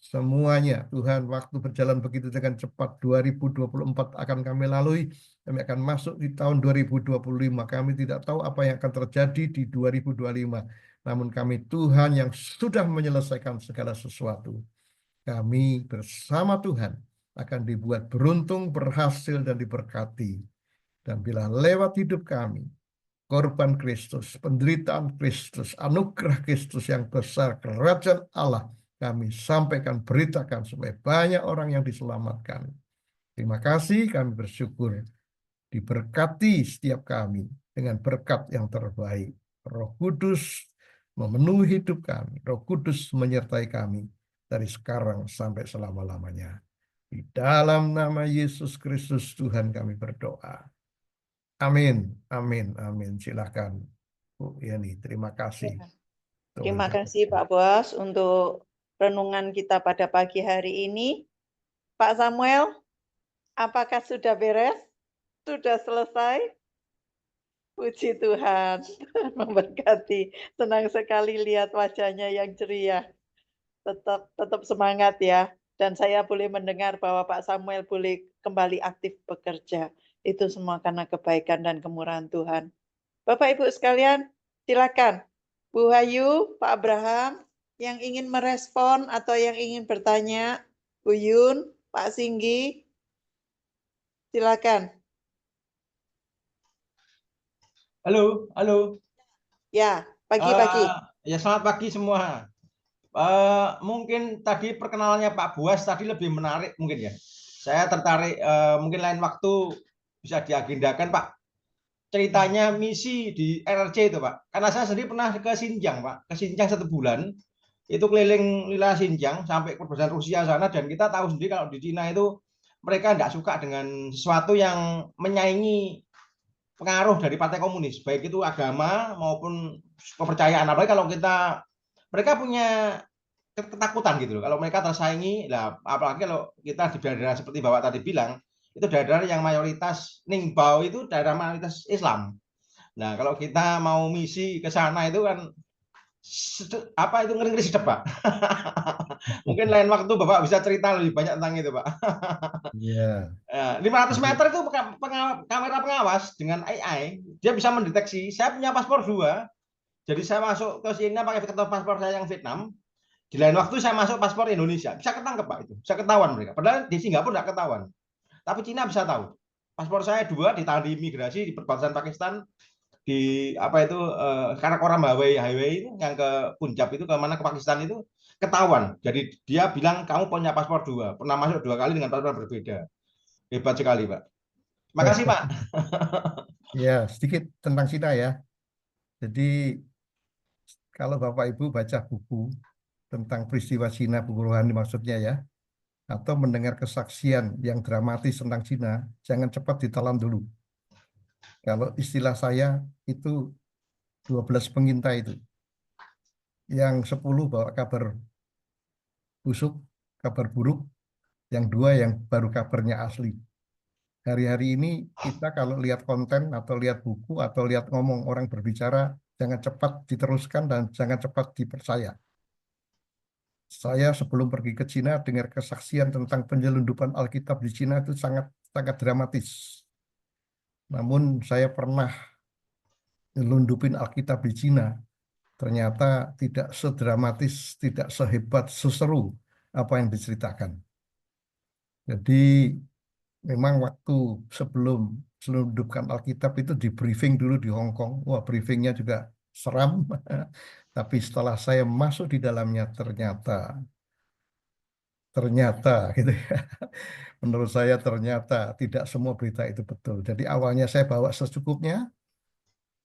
semuanya Tuhan. Waktu berjalan begitu dengan cepat, 2024 akan kami lalui, kami akan masuk di tahun 2025, kami tidak tahu apa yang akan terjadi di 2025, namun kami Tuhan yang sudah menyelesaikan segala sesuatu. Kami bersama Tuhan akan dibuat beruntung, berhasil, dan diberkati. Dan bila lewat hidup kami, korban Kristus, penderitaan Kristus, anugerah Kristus yang besar, kerajaan Allah, kami sampaikan, beritakan supaya banyak orang yang diselamatkan. Terima kasih, kami bersyukur. Diberkati setiap kami dengan berkat yang terbaik. Roh Kudus memenuhi hidup kami. Roh Kudus menyertai kami dari sekarang sampai selama-lamanya. Di dalam nama Yesus Kristus Tuhan kami berdoa. Amin, amin, amin. Silakan Bu Yani, terima kasih. Terima kasih Pak Boas untuk renungan kita pada pagi hari ini. Pak Samuel, apakah sudah beres? Sudah selesai? Puji Tuhan, Tuhan memberkati. Senang sekali lihat wajahnya yang ceria. Tetap semangat ya. Dan saya boleh mendengar bahwa Pak Samuel boleh kembali aktif bekerja. Itu semua karena kebaikan dan kemurahan Tuhan. Bapak Ibu sekalian, silakan. Bu Hayu, Pak Abraham, yang ingin merespon atau yang ingin bertanya, Bu Yun, Pak Singgi, silakan. Halo, halo. Ya, pagi-pagi. Ya, selamat pagi semua. Mungkin tadi perkenalannya Pak Boas tadi lebih menarik mungkin ya. Saya tertarik, mungkin lain waktu bisa diagendakan Pak. Ceritanya misi di RRC itu Pak. Karena saya sendiri pernah ke Xinjiang Pak. Ke Xinjiang 1 bulan. Itu keliling wilayah Xinjiang sampai perbatasan Rusia sana. Dan kita tahu sendiri kalau di Cina itu mereka tidak suka dengan sesuatu yang menyaingi pengaruh dari partai komunis, baik itu agama maupun kepercayaan. Apalagi kalau mereka punya ketakutan gitu loh. Kalau mereka tersaingi, lah apalagi kalau kita di daerah seperti Bapak tadi bilang, itu daerah yang mayoritas Ningbao itu daerah mayoritas Islam. Nah, kalau kita mau misi ke sana itu kan apa itu ngeri-ngeri sedap, Pak. Mungkin lain waktu Bapak bisa cerita lebih banyak tentang itu, Pak. Iya. 500 Jadi, meter itu kamera pengawas dengan AI, dia bisa mendeteksi. Saya punya paspor 2, jadi saya masuk ke sini pakai paspor saya yang Vietnam. Di lain waktu saya masuk paspor Indonesia, bisa ketangkep, Pak, itu. Bisa ketahuan mereka. Padahal di Singapura nggak ketahuan. Tapi Cina bisa tahu. Paspor saya 2 ditahan di imigrasi di perbatasan Pakistan, di apa itu Karakoram highway itu yang ke Punjab itu, ke mana, ke Pakistan itu ketahuan. Jadi dia bilang kamu punya paspor 2, pernah masuk 2 kali dengan paspor berbeda. Hebat sekali, Pak. Makasih, Pak. ya, sedikit tentang Cina ya. Jadi kalau Bapak Ibu baca buku tentang peristiwa Cina, buku rohani maksudnya ya, atau mendengar kesaksian yang dramatis tentang Cina, jangan cepat ditelan dulu. Kalau istilah saya itu 12 pengintai itu. Yang 10 bawa kabar busuk, kabar buruk, yang 2 yang baru kabarnya asli. Hari-hari ini kita kalau lihat konten atau lihat buku atau lihat ngomong orang berbicara, jangan cepat diteruskan dan jangan cepat dipercaya. Saya sebelum pergi ke Cina dengar kesaksian tentang penyelundupan Alkitab di Cina itu sangat sangat dramatis. Namun saya pernah nyelundupin Alkitab di Cina, ternyata tidak sedramatis, tidak sehebat, seseru apa yang diceritakan. Jadi memang waktu sebelum selundupkan Alkitab itu di briefing dulu di Hong Kong. Wah, briefingnya juga seram. Tapi setelah saya masuk di dalamnya ternyata gitu ya. Menurut saya ternyata tidak semua berita itu betul. Jadi awalnya saya bawa secukupnya,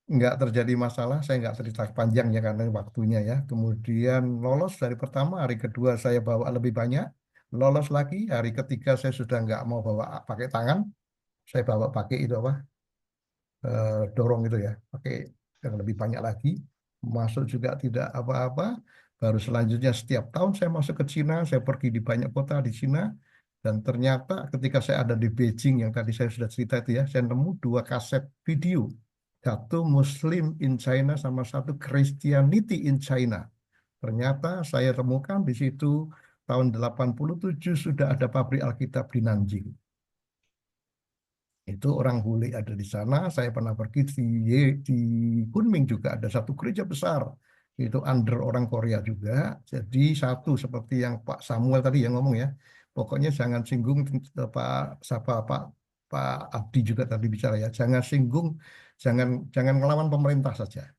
nggak terjadi masalah, saya nggak cerita panjang ya karena waktunya ya. Kemudian lolos dari pertama, hari kedua saya bawa lebih banyak, lolos lagi, hari ketiga saya sudah nggak mau bawa pakai tangan, saya bawa pakai itu apa, dorong itu ya, pakai yang lebih banyak lagi, masuk juga tidak apa-apa. Baru selanjutnya setiap tahun saya masuk ke Cina, saya pergi di banyak kota di Cina, dan ternyata ketika saya ada di Beijing yang tadi saya sudah cerita itu ya, saya nemu 2 kaset video. Satu Muslim in China sama satu Christianity in China. Ternyata saya temukan di situ tahun 87 sudah ada pabrik Alkitab di Nanjing. Itu orang bule ada di sana. Saya pernah pergi di Kunming juga ada satu gereja besar. Itu under orang Korea juga. Jadi satu seperti yang Pak Samuel tadi yang ngomong ya. Pokoknya jangan singgung Pak Abdi juga tadi bicara ya. Jangan singgung, jangan ngelawan pemerintah saja.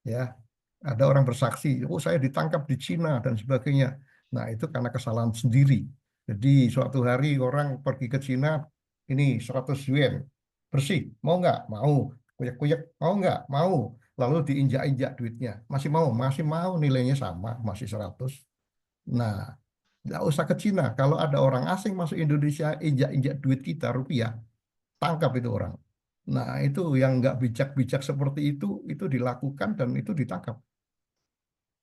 Ya, ada orang bersaksi, oh saya ditangkap di Cina dan sebagainya. Nah, itu karena kesalahan sendiri. Jadi suatu hari orang pergi ke Cina, ini 100 yuan, bersih, mau nggak? Mau. Kuyak-kuyak, mau nggak? Mau. Lalu diinjak-injak duitnya. Masih mau nilainya sama, masih 100. Nah, nggak usah ke Cina. Kalau ada orang asing masuk Indonesia, injak-injak duit kita, rupiah, tangkap itu orang. Nah, itu yang nggak bijak-bijak seperti itu dilakukan dan itu ditangkap.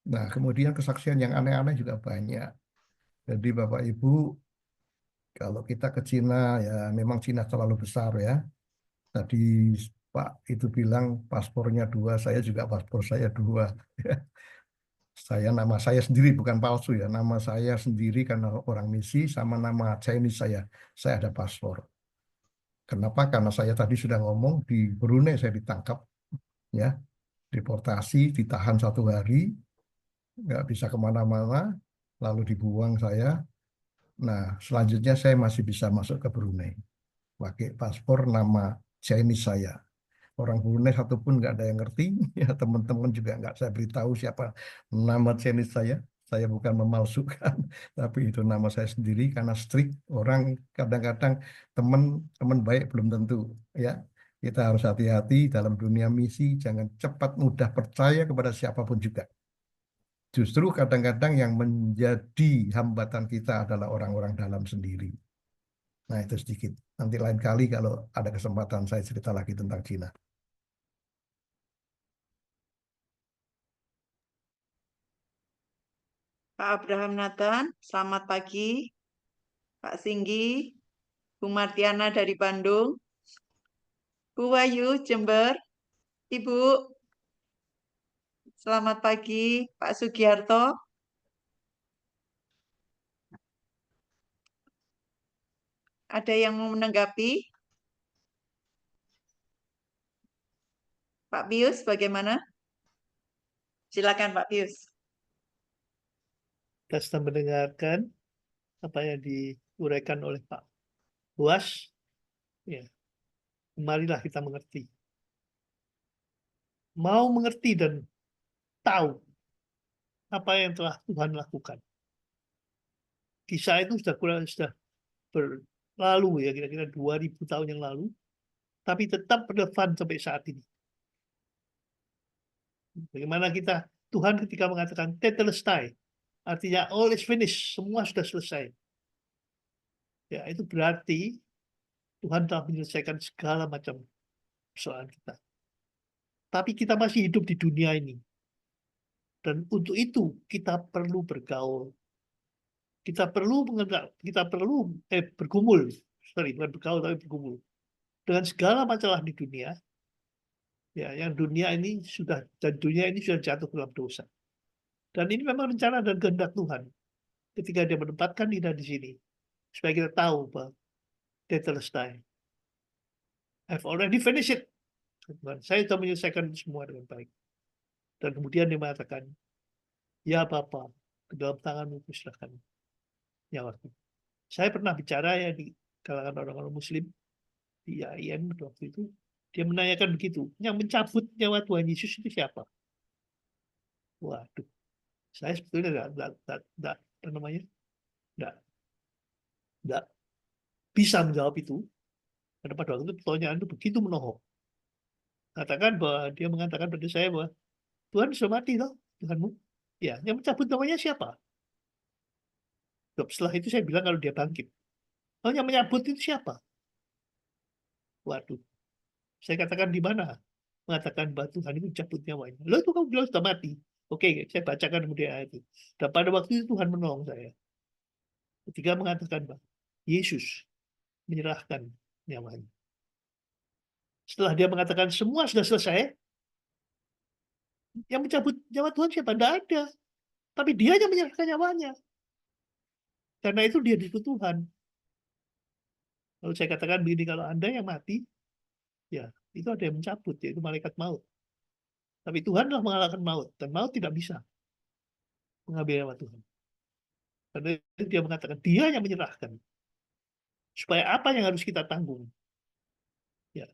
Nah, kemudian kesaksian yang aneh-aneh juga banyak. Jadi Bapak Ibu, kalau kita ke Cina, ya memang Cina terlalu besar ya. Tadi Pak itu bilang paspornya 2, saya juga paspor saya 2. Saya nama saya sendiri bukan palsu ya, nama saya sendiri karena orang misi sama nama Chinese saya ada paspor. Kenapa? Karena saya tadi sudah ngomong di Brunei saya ditangkap, ya, deportasi, ditahan 1 hari, nggak bisa kemana-mana, lalu dibuang saya. Nah, selanjutnya saya masih bisa masuk ke Brunei. Pakai paspor nama Chinese saya. Orang Brunei satupun nggak ada yang ngerti. Ya, teman-teman juga nggak saya beritahu siapa nama Chinese saya. Saya bukan memalsukan, tapi itu nama saya sendiri karena strict. Orang kadang-kadang teman baik belum tentu. Ya, kita harus hati-hati dalam dunia misi. Jangan cepat mudah percaya kepada siapapun juga. Justru kadang-kadang yang menjadi hambatan kita adalah orang-orang dalam sendiri. Nah, itu sedikit. Nanti lain kali kalau ada kesempatan saya cerita lagi tentang Cina. Pak Abraham Nathan, selamat pagi. Pak Singgi, Bu Martiana dari Bandung, Bu Wahyu, Jember, Ibu. Selamat pagi, Pak Sugiarto. Ada yang mau menanggapi? Pak Pius, bagaimana? Silakan Pak Pius. Kita sedang mendengarkan apa yang diuraikan oleh Pak Buas. Ya, marilah kita mengerti. Mau mengerti dan tahu apa yang telah Tuhan lakukan. Kisah itu sudah berlalu ya, kira-kira 2000 tahun yang lalu, tapi tetap relevan sampai saat ini. Bagaimana Tuhan ketika mengatakan tetelestai, artinya all is finished, semua sudah selesai. Ya, itu berarti Tuhan telah menyelesaikan segala macam persoalan kita. Tapi kita masih hidup di dunia ini. Dan untuk itu kita perlu bergaul. Kita perlu bergumul. Bukan bergaul tapi bergumul. Dengan segala masalah di dunia, ya, yang dunia ini sudah jatuh dalam dosa. Dan ini memang rencana dan kehendak Tuhan. Ketika Dia menempatkan kita di sini, supaya kita tahu bahwa tetelestai. I've already finished it. Saya sudah menyelesaikan semua dengan baik. Dan kemudian Dia mengatakan, ya Bapa, ke dalam tanganmu kuserahkan nyawaku. Saya pernah bicara ya di kalangan orang-orang Muslim di IAIN waktu itu. Dia menanyakan begitu, yang mencabut nyawa Tuhan Yesus itu siapa? Waduh, saya sebetulnya nggak bisa menjawab itu. Karena pada waktu itu pertanyaan itu begitu menohok. Dia mengatakan pada saya bahwa Tuhan sudah mati toh, Tuhanmu. Ya, yang mencabut namanya siapa? Setelah itu saya bilang kalau dia bangkit. Oh, yang menyabut itu siapa? Waduh, saya katakan di mana? Mengatakan bahwa Tuhan itu mencabut nyawanya. Lalu itu kamu bilang sudah mati. Oke, saya bacakan kemudian ayat itu. Dan pada waktu itu Tuhan menolong saya. Ketika mengatakan bahwa Yesus menyerahkan nyawanya. Setelah dia mengatakan semua sudah selesai, yang mencabut nyawa Tuhan siapa? Tidak ada. Tapi dia yang menyerahkan nyawanya. Karena itu dia itu Tuhan. Lalu saya katakan begini, kalau Anda yang mati, ya itu ada yang mencabut, yaitu malaikat maut. Tapi Tuhan telah mengalahkan maut, dan maut tidak bisa mengambil nyawa Tuhan. Karena itu dia mengatakan, dia yang menyerahkan. Supaya apa yang harus kita tanggung? Ya,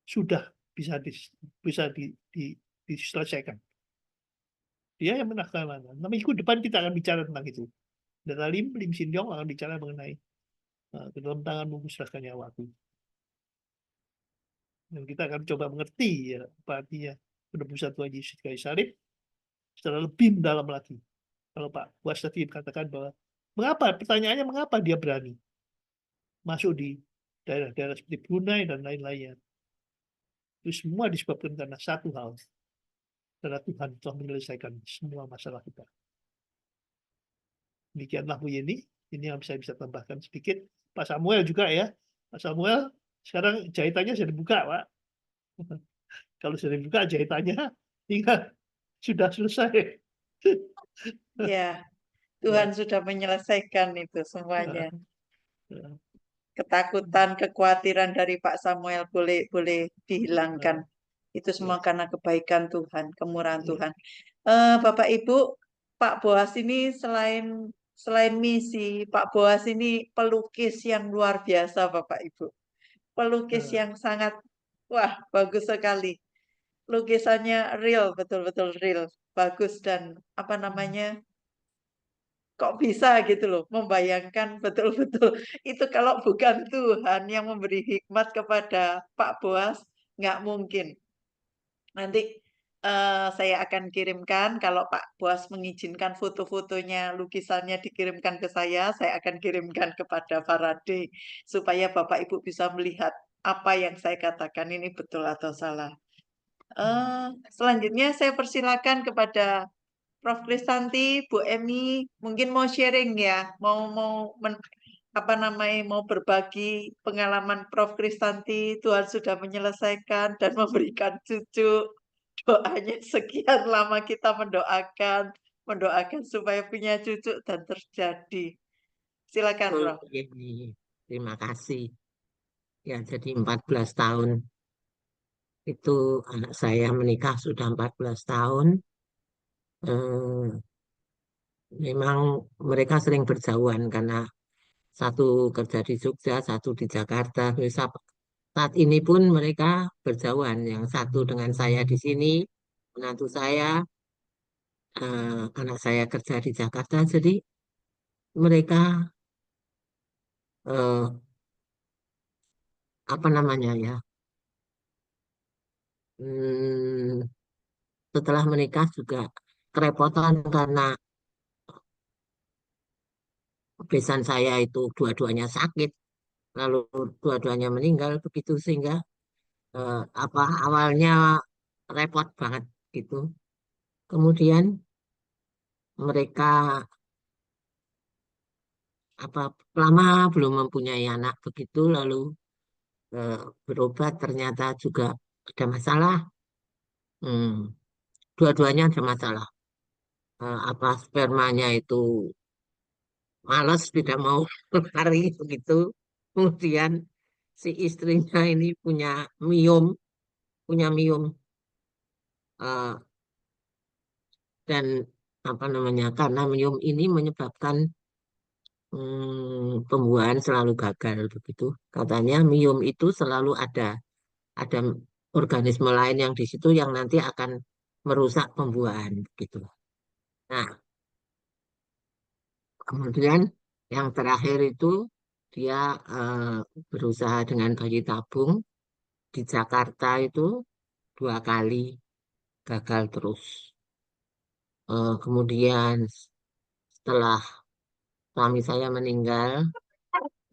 sudah bisa diselesaikan. Dia yang menyerahkan. Nah, minggu depan kita akan bicara tentang itu. Dan Lim Sin Yong akan bicara mengenai ke dalam tanganmu kuserahkan nyawaku. Dan kita akan coba mengerti ya apa artinya penebusan Tuhan Yesus kayu salib secara lebih mendalam lagi. Kalau Pak Buas tadi katakan bahwa pertanyaannya mengapa dia berani masuk di daerah-daerah seperti Brunei dan lain-lainnya. Itu semua disebabkan karena satu hal. Karena Tuhan telah menyelesaikan semua masalah kita. Demikianlah Bu Yeni. Ini yang saya bisa tambahkan sedikit. Pak Samuel juga ya. Pak Samuel sekarang jahitannya sudah dibuka, Pak. Kalau sudah dibuka jahitannya, tinggal sudah selesai. Ya, Tuhan sudah menyelesaikan itu semuanya. Ketakutan, kekhawatiran dari Pak Samuel boleh dihilangkan. Itu semua karena kebaikan Tuhan, kemurahan Tuhan. Bapak Ibu, Pak Boas ini selain misi, Pak Boas ini pelukis yang luar biasa, Bapak Ibu. Pelukis yang sangat, wah, bagus sekali. Lukisannya real, betul-betul real, bagus dan apa namanya? Kok bisa gitu loh, membayangkan betul-betul itu kalau bukan Tuhan yang memberi hikmat kepada Pak Boas, nggak mungkin. Nanti saya akan kirimkan, kalau Pak Boas mengizinkan foto-fotonya, lukisannya dikirimkan ke saya akan kirimkan kepada Faraday, supaya Bapak Ibu bisa melihat apa yang saya katakan ini betul atau salah. Selanjutnya saya persilakan kepada Prof. Kristanti, Bu Emi, mungkin mau sharing ya, mau berbagi pengalaman Prof. Kristanti, Tuhan sudah menyelesaikan dan memberikan cucu. doanya sekian lama kita mendoakan supaya punya cucu dan terjadi. Silakan, Roh. Oke, terima kasih. Ya, jadi 14 tahun itu anak saya menikah sudah 14 tahun. Eh, Memang mereka sering berjauhan karena satu kerja di Jogja, satu di Jakarta. Saat ini pun mereka berjauhan. Yang satu dengan saya di sini, menantu saya, anak saya kerja di Jakarta. Jadi mereka eh, apa namanya ya? hmm, Setelah menikah juga kerepotan karena besan saya itu dua-duanya sakit, lalu dua-duanya meninggal begitu sehingga apa awalnya repot banget gitu. Kemudian mereka apa lama belum mempunyai anak begitu lalu eh, berobat ternyata juga ada masalah. Hmm, Dua-duanya ada masalah. Apa spermanya itu malas tidak mau lari begitu. Kemudian si istrinya ini punya miom eh, dan apa namanya karena miom ini menyebabkan pembuahan selalu gagal begitu. Katanya miom itu selalu ada organisme lain yang di situ yang nanti akan merusak pembuahan begitu. Nah, kemudian yang terakhir itu dia berusaha dengan bayi tabung di Jakarta itu 2 kali gagal terus. Kemudian setelah suami saya meninggal,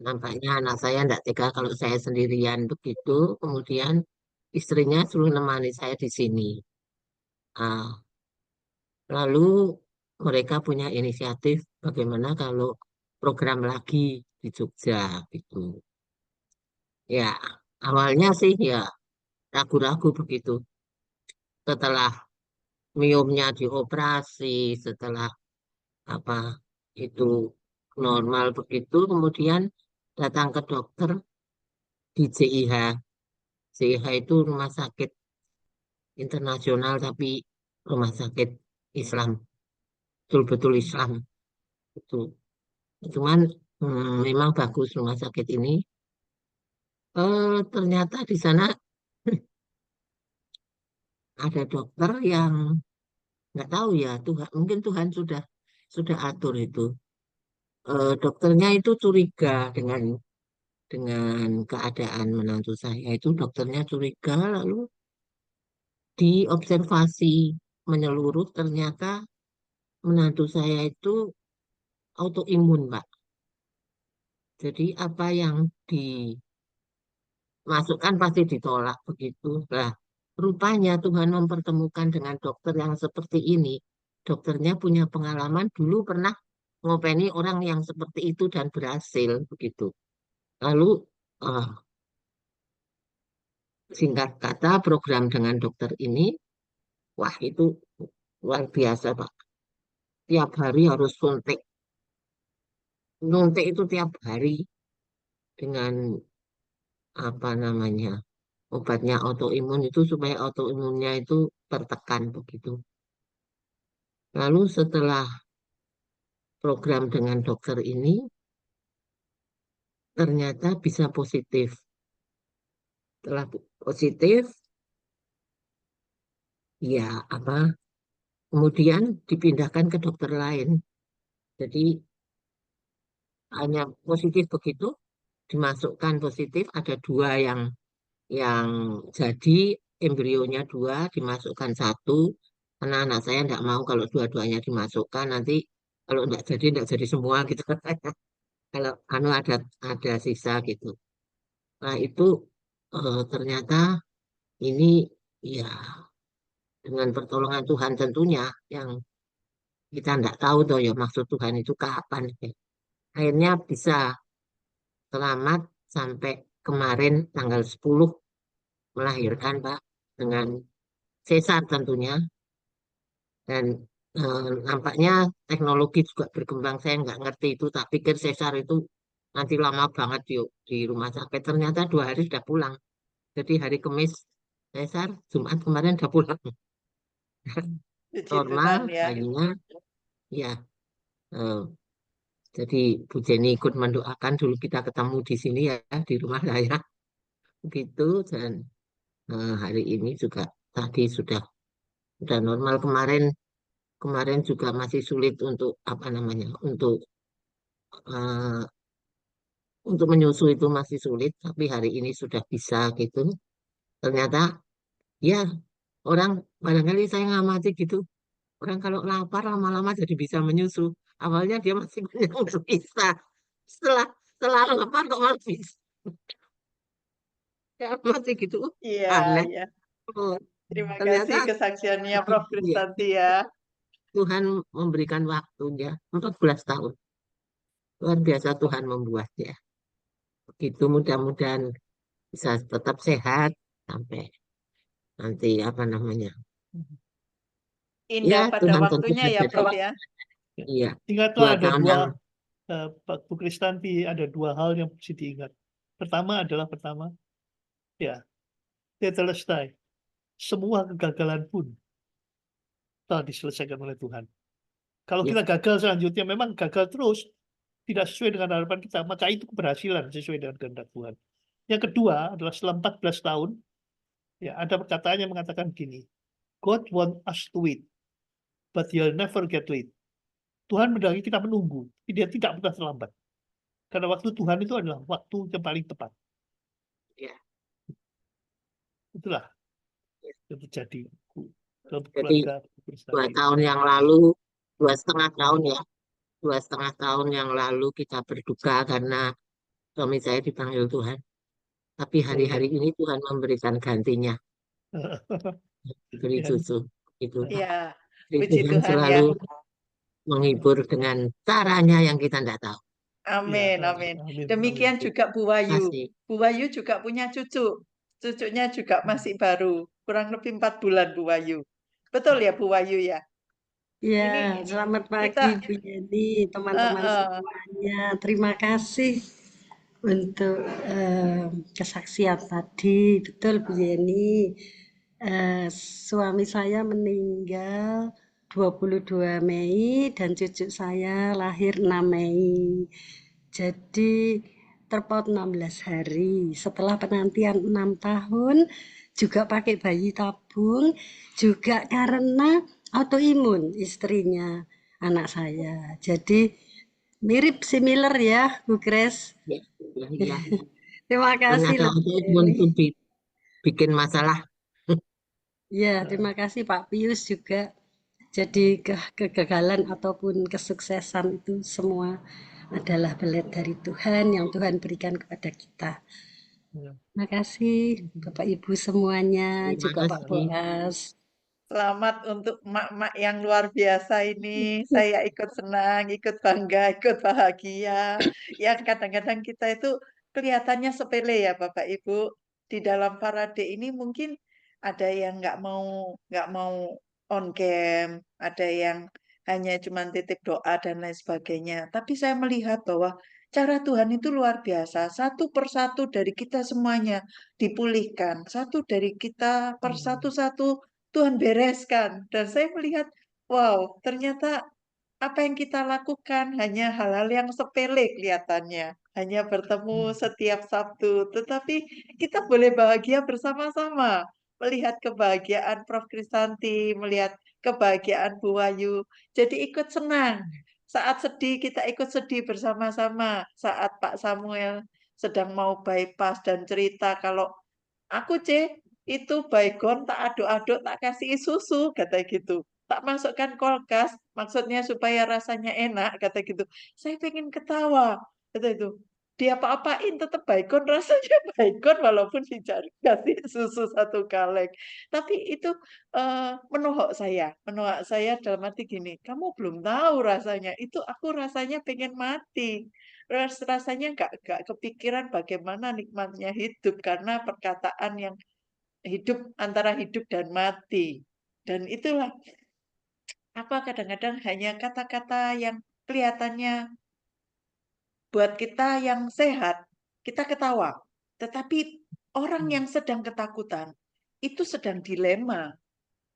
nampaknya anak saya tidak tega kalau saya sendirian begitu. Kemudian istrinya suruh nemani saya di sini. Ah, Lalu mereka punya inisiatif bagaimana kalau program lagi di Jogja gitu. Ya, awalnya sih ya ragu-ragu begitu. Setelah miomnya dioperasi, setelah apa itu normal begitu, kemudian datang ke dokter di CIH. CIH itu rumah sakit internasional tapi rumah sakit Islam, betul-betul Islam. Itu. Cuman memang bagus rumah sakit ini. Ternyata di sana ada dokter yang nggak tahu ya Tuhan, mungkin Tuhan sudah atur itu. Dokternya itu curiga dengan keadaan menantu saya itu dokternya curiga lalu diobservasi menyeluruh ternyata menantu saya itu autoimun Pak. Jadi apa yang dimasukkan pasti ditolak begitu. Nah, rupanya Tuhan mempertemukan dengan dokter yang seperti ini. Dokternya punya pengalaman dulu pernah ngopeni orang yang seperti itu dan berhasil begitu. Lalu eh, singkat kata program dengan dokter ini, wah itu luar biasa Pak. Tiap hari harus suntik. Suntik itu tiap hari dengan apa namanya obatnya autoimun itu supaya autoimunnya itu tertekan begitu. Lalu setelah program dengan dokter ini ternyata bisa positif. Setelah positif, ya apa kemudian dipindahkan ke dokter lain. Jadi hanya positif begitu dimasukkan positif ada 2 yang jadi embrionya 2 dimasukkan 1 karena anak saya tidak mau kalau dua-duanya dimasukkan nanti kalau tidak jadi semua gitu kalau anu ada sisa gitu. Nah itu ternyata ini ya dengan pertolongan Tuhan tentunya yang kita tidak tahu toh ya maksud Tuhan itu kapan. Akhirnya bisa selamat sampai kemarin tanggal 10 melahirkan Pak dengan sesar tentunya. Dan nampaknya teknologi juga berkembang. Saya nggak ngerti itu, tak pikir sesar itu nanti lama banget yuk di rumah sakit. Ternyata 2 hari sudah pulang. Jadi hari Kamis sesar, Jumat kemarin udah pulang. Puji Normal Tuhan ya. bayinya, ya. eh, jadi Bu Jenny ikut mendoakan dulu kita ketemu di sini ya di rumah saya, begitu. Dan hari ini juga tadi sudah normal. Kemarin juga masih sulit untuk apa namanya eh, untuk menyusu itu masih sulit, tapi hari ini sudah bisa gitu. Ternyata ya orang barangkali saya ngamati gitu, orang kalau lapar lama-lama jadi bisa menyusu. Awalnya dia masih belum bisa, setelah setelah lapar kok malah bisa. Ya, masih gitu Iya, aneh. ya. Oh, Terima ternyata kasih kesaksiannya Prof. begitu ya. Kristanti ya. Tuhan memberikan waktunya 14 tahun. Luar biasa Tuhan membuatnya. Begitu mudah-mudahan bisa tetap sehat sampai nanti apa namanya. Ya, Indah pada Tuhan tentu waktunya ya, saja. Prof ya. Iya, Ingatlah 2 ada tahun dua, yang Pak Bu Kristanti, ada 2 hal yang mesti diingat. Pertama, ya, tetelestai. Semua kegagalan pun telah diselesaikan oleh Tuhan. Kalau ya, kita gagal selanjutnya, memang gagal terus, tidak sesuai dengan harapan kita, maka itu keberhasilan sesuai dengan kehendak Tuhan. Yang kedua adalah setelah 14 tahun, ya ada perkataan yang mengatakan gini, God want us to wait, but he'll never get late. Tuhan mendaki kita menunggu, tapi dia tidak pernah terlambat. Karena waktu Tuhan itu adalah waktu yang paling tepat. ya. Itulah yang terjadi dalam Jadi keluarga 2 Kristanti. tahun yang lalu, 2,5 tahun ya, 2,5 tahun yang lalu kita berduka karena suami saya dipanggil Tuhan. Tapi hari-hari ini Tuhan memberikan gantinya, beri Ya, susu. Itu. Iya, Jadi puji Tuhan Tuhan ya. selalu menghibur dengan caranya yang kita tidak tahu. Amin, ya, amin. amin, Demikian amin. juga Bu Wayu. Kasih. Bu Wayu juga punya cucu. Cucunya juga masih baru, kurang lebih 4 bulan Bu Wayu. Betul ya Bu Wayu ya? Ya, Ini selamat pagi kita Bu Yeni, teman-teman semuanya. Terima kasih untuk kesaksian tadi. Betul Bu Yeni, suami saya meninggal 22 Mei dan cucu saya lahir 6 Mei. Jadi terpaut 16 hari. Setelah penantian 6 tahun, juga pakai bayi tabung, juga karena autoimun istrinya anak saya. Jadi mirip similar ya Bu Grace. Ya, ya, ya. Terima kasih Ternyata loh Bu autoimun Yeni. itu bikin masalah. Ya, terima kasih Pak Pius juga. Jadi kegagalan ataupun kesuksesan itu semua adalah belet dari Tuhan yang Tuhan berikan kepada kita. Ya. Terima kasih Bapak Ibu semuanya, Terima juga Pak kasih. Boas. selamat untuk emak-emak yang luar biasa ini. Saya ikut senang, ikut bangga, ikut bahagia. Yang kadang-kadang kita itu kelihatannya sepele ya Bapak Ibu. Di dalam parade ini mungkin ada yang nggak mau on cam, ada yang hanya cuma titip doa dan lain sebagainya. Tapi saya melihat bahwa cara Tuhan itu luar biasa. Satu persatu dari kita semuanya dipulihkan. Satu dari kita per satu-satu Tuhan bereskan. Dan saya melihat, wow, ternyata apa yang kita lakukan hanya hal-hal yang sepele kelihatannya. Hanya bertemu setiap Sabtu. Tetapi kita boleh bahagia bersama-sama. Melihat kebahagiaan Prof. Kristanti, melihat kebahagiaan Bu Wayu. Jadi ikut senang. Saat sedih, kita ikut sedih bersama-sama. Saat Pak Samuel sedang mau bypass dan cerita kalau aku itu baygon tak aduk-aduk tak kasih susu kata gitu. Tak masukkan kulkas, maksudnya supaya rasanya enak kata gitu. Saya pengen ketawa kata itu. Dia apa-apain tetap baygon rasanya baygon walaupun dikasih susu 1 kaleng. Tapi itu menohok saya dalam arti gini, kamu belum tahu rasanya. Itu aku rasanya pengen mati. Rasanya nggak kepikiran bagaimana nikmatnya hidup karena perkataan yang hidup antara hidup dan mati. Dan itulah apa kadang-kadang hanya kata-kata yang kelihatannya buat kita yang sehat, kita ketawa. Tetapi orang yang sedang ketakutan, itu sedang dilema.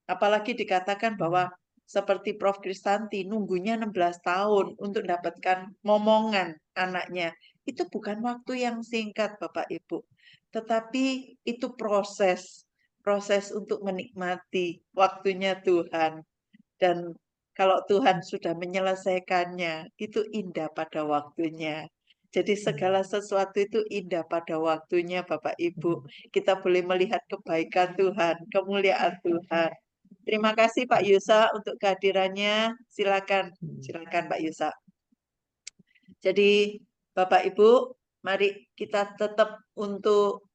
Apalagi dikatakan bahwa seperti Prof. Kristanti, nunggunya 16 tahun untuk mendapatkan momongan anaknya. Itu bukan waktu yang singkat, Bapak Ibu. Tetapi itu proses untuk menikmati waktunya Tuhan. Dan kalau Tuhan sudah menyelesaikannya, itu indah pada waktunya. Jadi segala sesuatu itu indah pada waktunya, Bapak Ibu. Kita boleh melihat kebaikan Tuhan, kemuliaan Tuhan. Terima kasih Pak Yusa untuk kehadirannya. Silakan Pak Yusa. Jadi Bapak Ibu, mari kita tetap untuk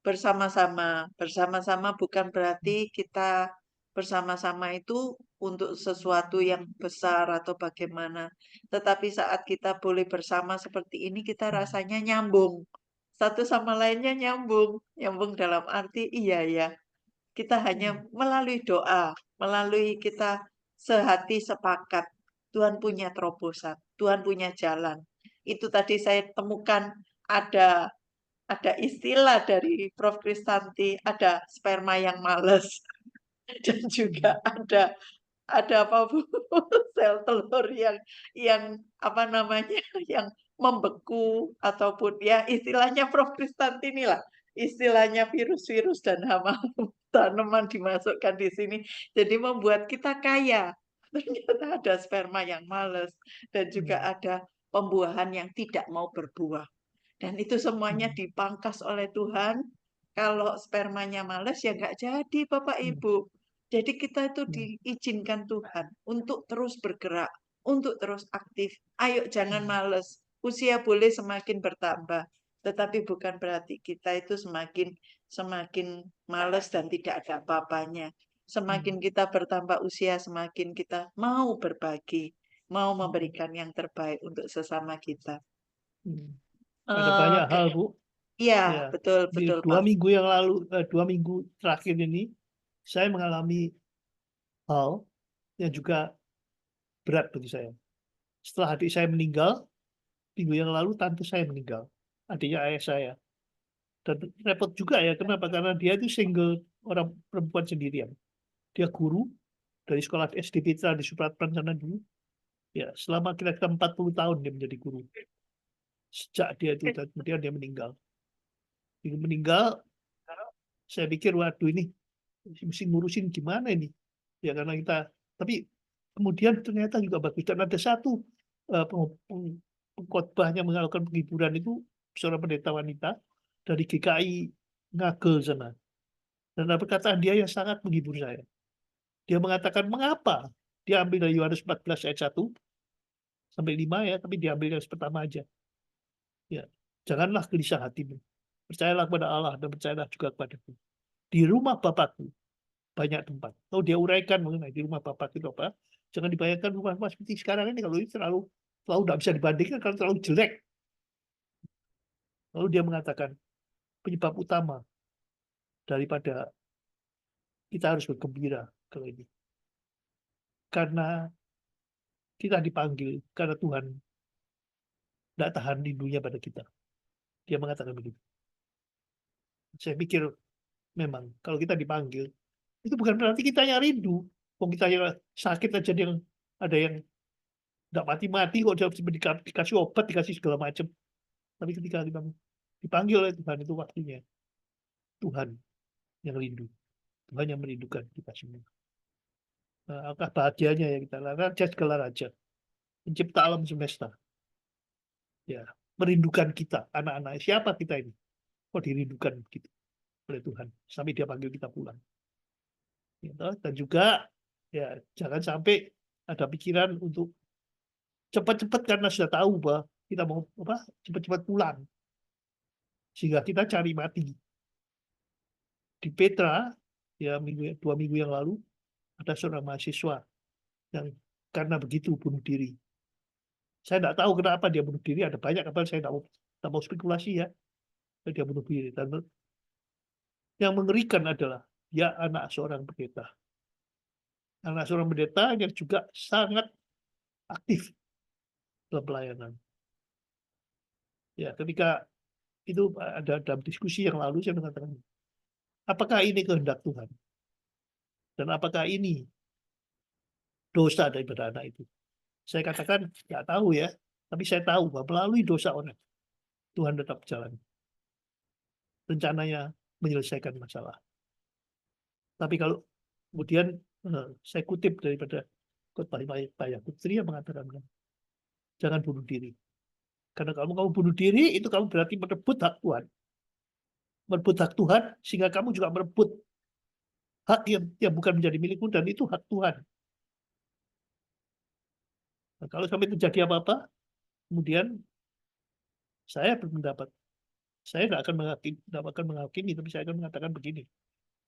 bersama-sama. Bersama-sama bukan berarti kita bersama-sama itu untuk sesuatu yang besar atau bagaimana. Tetapi saat kita boleh bersama seperti ini, kita rasanya nyambung. Satu sama lainnya nyambung. Nyambung dalam arti iya ya. Kita hanya melalui doa, melalui kita sehati sepakat. Tuhan punya terobosan, Tuhan punya jalan. Itu tadi saya temukan ada istilah dari Prof. Kristanti, ada sperma yang males dan juga ada apa Bu, sel telur yang apa namanya yang membeku ataupun ya istilahnya Prof. Kristanti inilah istilahnya virus-virus dan hama tanaman dimasukkan di sini jadi membuat kita kaya. Ternyata ada sperma yang males dan juga ada pembuahan yang tidak mau berbuah. Dan itu semuanya dipangkas oleh Tuhan. Kalau spermanya males ya nggak jadi Bapak Ibu. Jadi kita itu diizinkan Tuhan untuk terus bergerak, untuk terus aktif. Ayo jangan males. Usia boleh semakin bertambah, tetapi bukan berarti kita itu semakin males dan tidak ada apa-apanya. Semakin kita bertambah usia, semakin kita mau berbagi, mau memberikan yang terbaik untuk sesama kita. Ada banyak Oke. hal, Bu. Iya, Ya, betul di Pak. 2 minggu yang lalu, 2 minggu terakhir ini, saya mengalami hal yang juga berat bagi saya. Setelah adik saya meninggal, minggu yang lalu tante saya meninggal, adiknya ayah saya. Dan repot juga ya, kenapa? Karena dia itu single, orang perempuan sendirian. Dia guru dari sekolah SD Petra di Supratman sana dulu. Ya, selama kira-kira 40 tahun dia menjadi guru. Sejak dia itu, dan kemudian dia meninggal. Dia meninggal, saya pikir, waduh ini mesti ngurusin gimana ini? Ya karena kita, tapi kemudian ternyata juga bagus. Dan ada satu pengkhotbahnya melakukan penghiburan itu seorang pendeta wanita dari GKI Ngagel sana. Dan ada perkataan dia yang sangat menghibur saya. Dia mengatakan mengapa dia ambil dari Yohanes 14 ayat 1 sampai 5 ya, tapi diambil yang pertama aja. Ya, janganlah gelisah hatimu. Percayalah kepada Allah dan percayalah juga kepadaku. Di rumah Bapakku banyak tempat. Lalu dia uraikan mengenai di rumah Bapak itu apa? Jangan dibayangkan rumah-rumah seperti sekarang ini, kalau ini terlalu tidak bisa dibandingkan kalau terlalu jelek. Lalu dia mengatakan penyebab utama daripada kita harus bergembira kalau ini. Karena kita dipanggil, karena Tuhan tidak tahan rindunya pada kita. Dia mengatakan begitu. Saya pikir memang kalau kita dipanggil, itu bukan berarti kita yang rindu. Kalau kita yang sakit aja yang ada yang tidak mati-mati kok dikasih obat, dikasih segala macam. Tapi ketika dipanggil oleh Tuhan itu waktunya. Tuhan yang rindu. Tuhan yang merindukan kita semua. Alangkah bahagianya ya kita. Raja segala raja. Pencipta alam semesta. Ya, merindukan kita, anak-anak. Siapa kita ini? Kok dirindukan gitu oleh Tuhan sampai dia panggil kita pulang. Ya, dan juga ya jangan sampai ada pikiran untuk cepat-cepat karena sudah tahu bahwa kita mau cepat-cepat pulang. Sehingga kita cari mati. Di Petra, ya 2 minggu yang lalu, ada seorang mahasiswa yang karena begitu bunuh diri. Saya tidak tahu kenapa dia bunuh diri, ada banyak kapal saya tidak mau spekulasi ya. Dia bunuh diri. Dan Yang mengerikan adalah dia anak seorang pendeta. Anak seorang pendeta yang juga sangat aktif dalam pelayanan. Ya, ketika itu ada dalam diskusi yang lalu saya mengatakan, apakah ini kehendak Tuhan? Dan apakah ini dosa daripada anak itu? Saya katakan, nggak tahu ya. Tapi saya tahu bahwa melalui dosa orang, Tuhan tetap jalan. Rencananya menyelesaikan masalah. Tapi kalau kemudian saya kutip daripada khotbah Pak Yakutri yang mengatakan, jangan bunuh diri. Karena kamu bunuh diri, itu kamu berarti merebut hak Tuhan. Merebut hak Tuhan, sehingga kamu juga merebut hak yang bukan menjadi milikmu, dan itu hak Tuhan. Nah, kalau sampai terjadi apa-apa, kemudian saya berpendapat, saya tidak akan menghakimi, tapi saya akan mengatakan begini.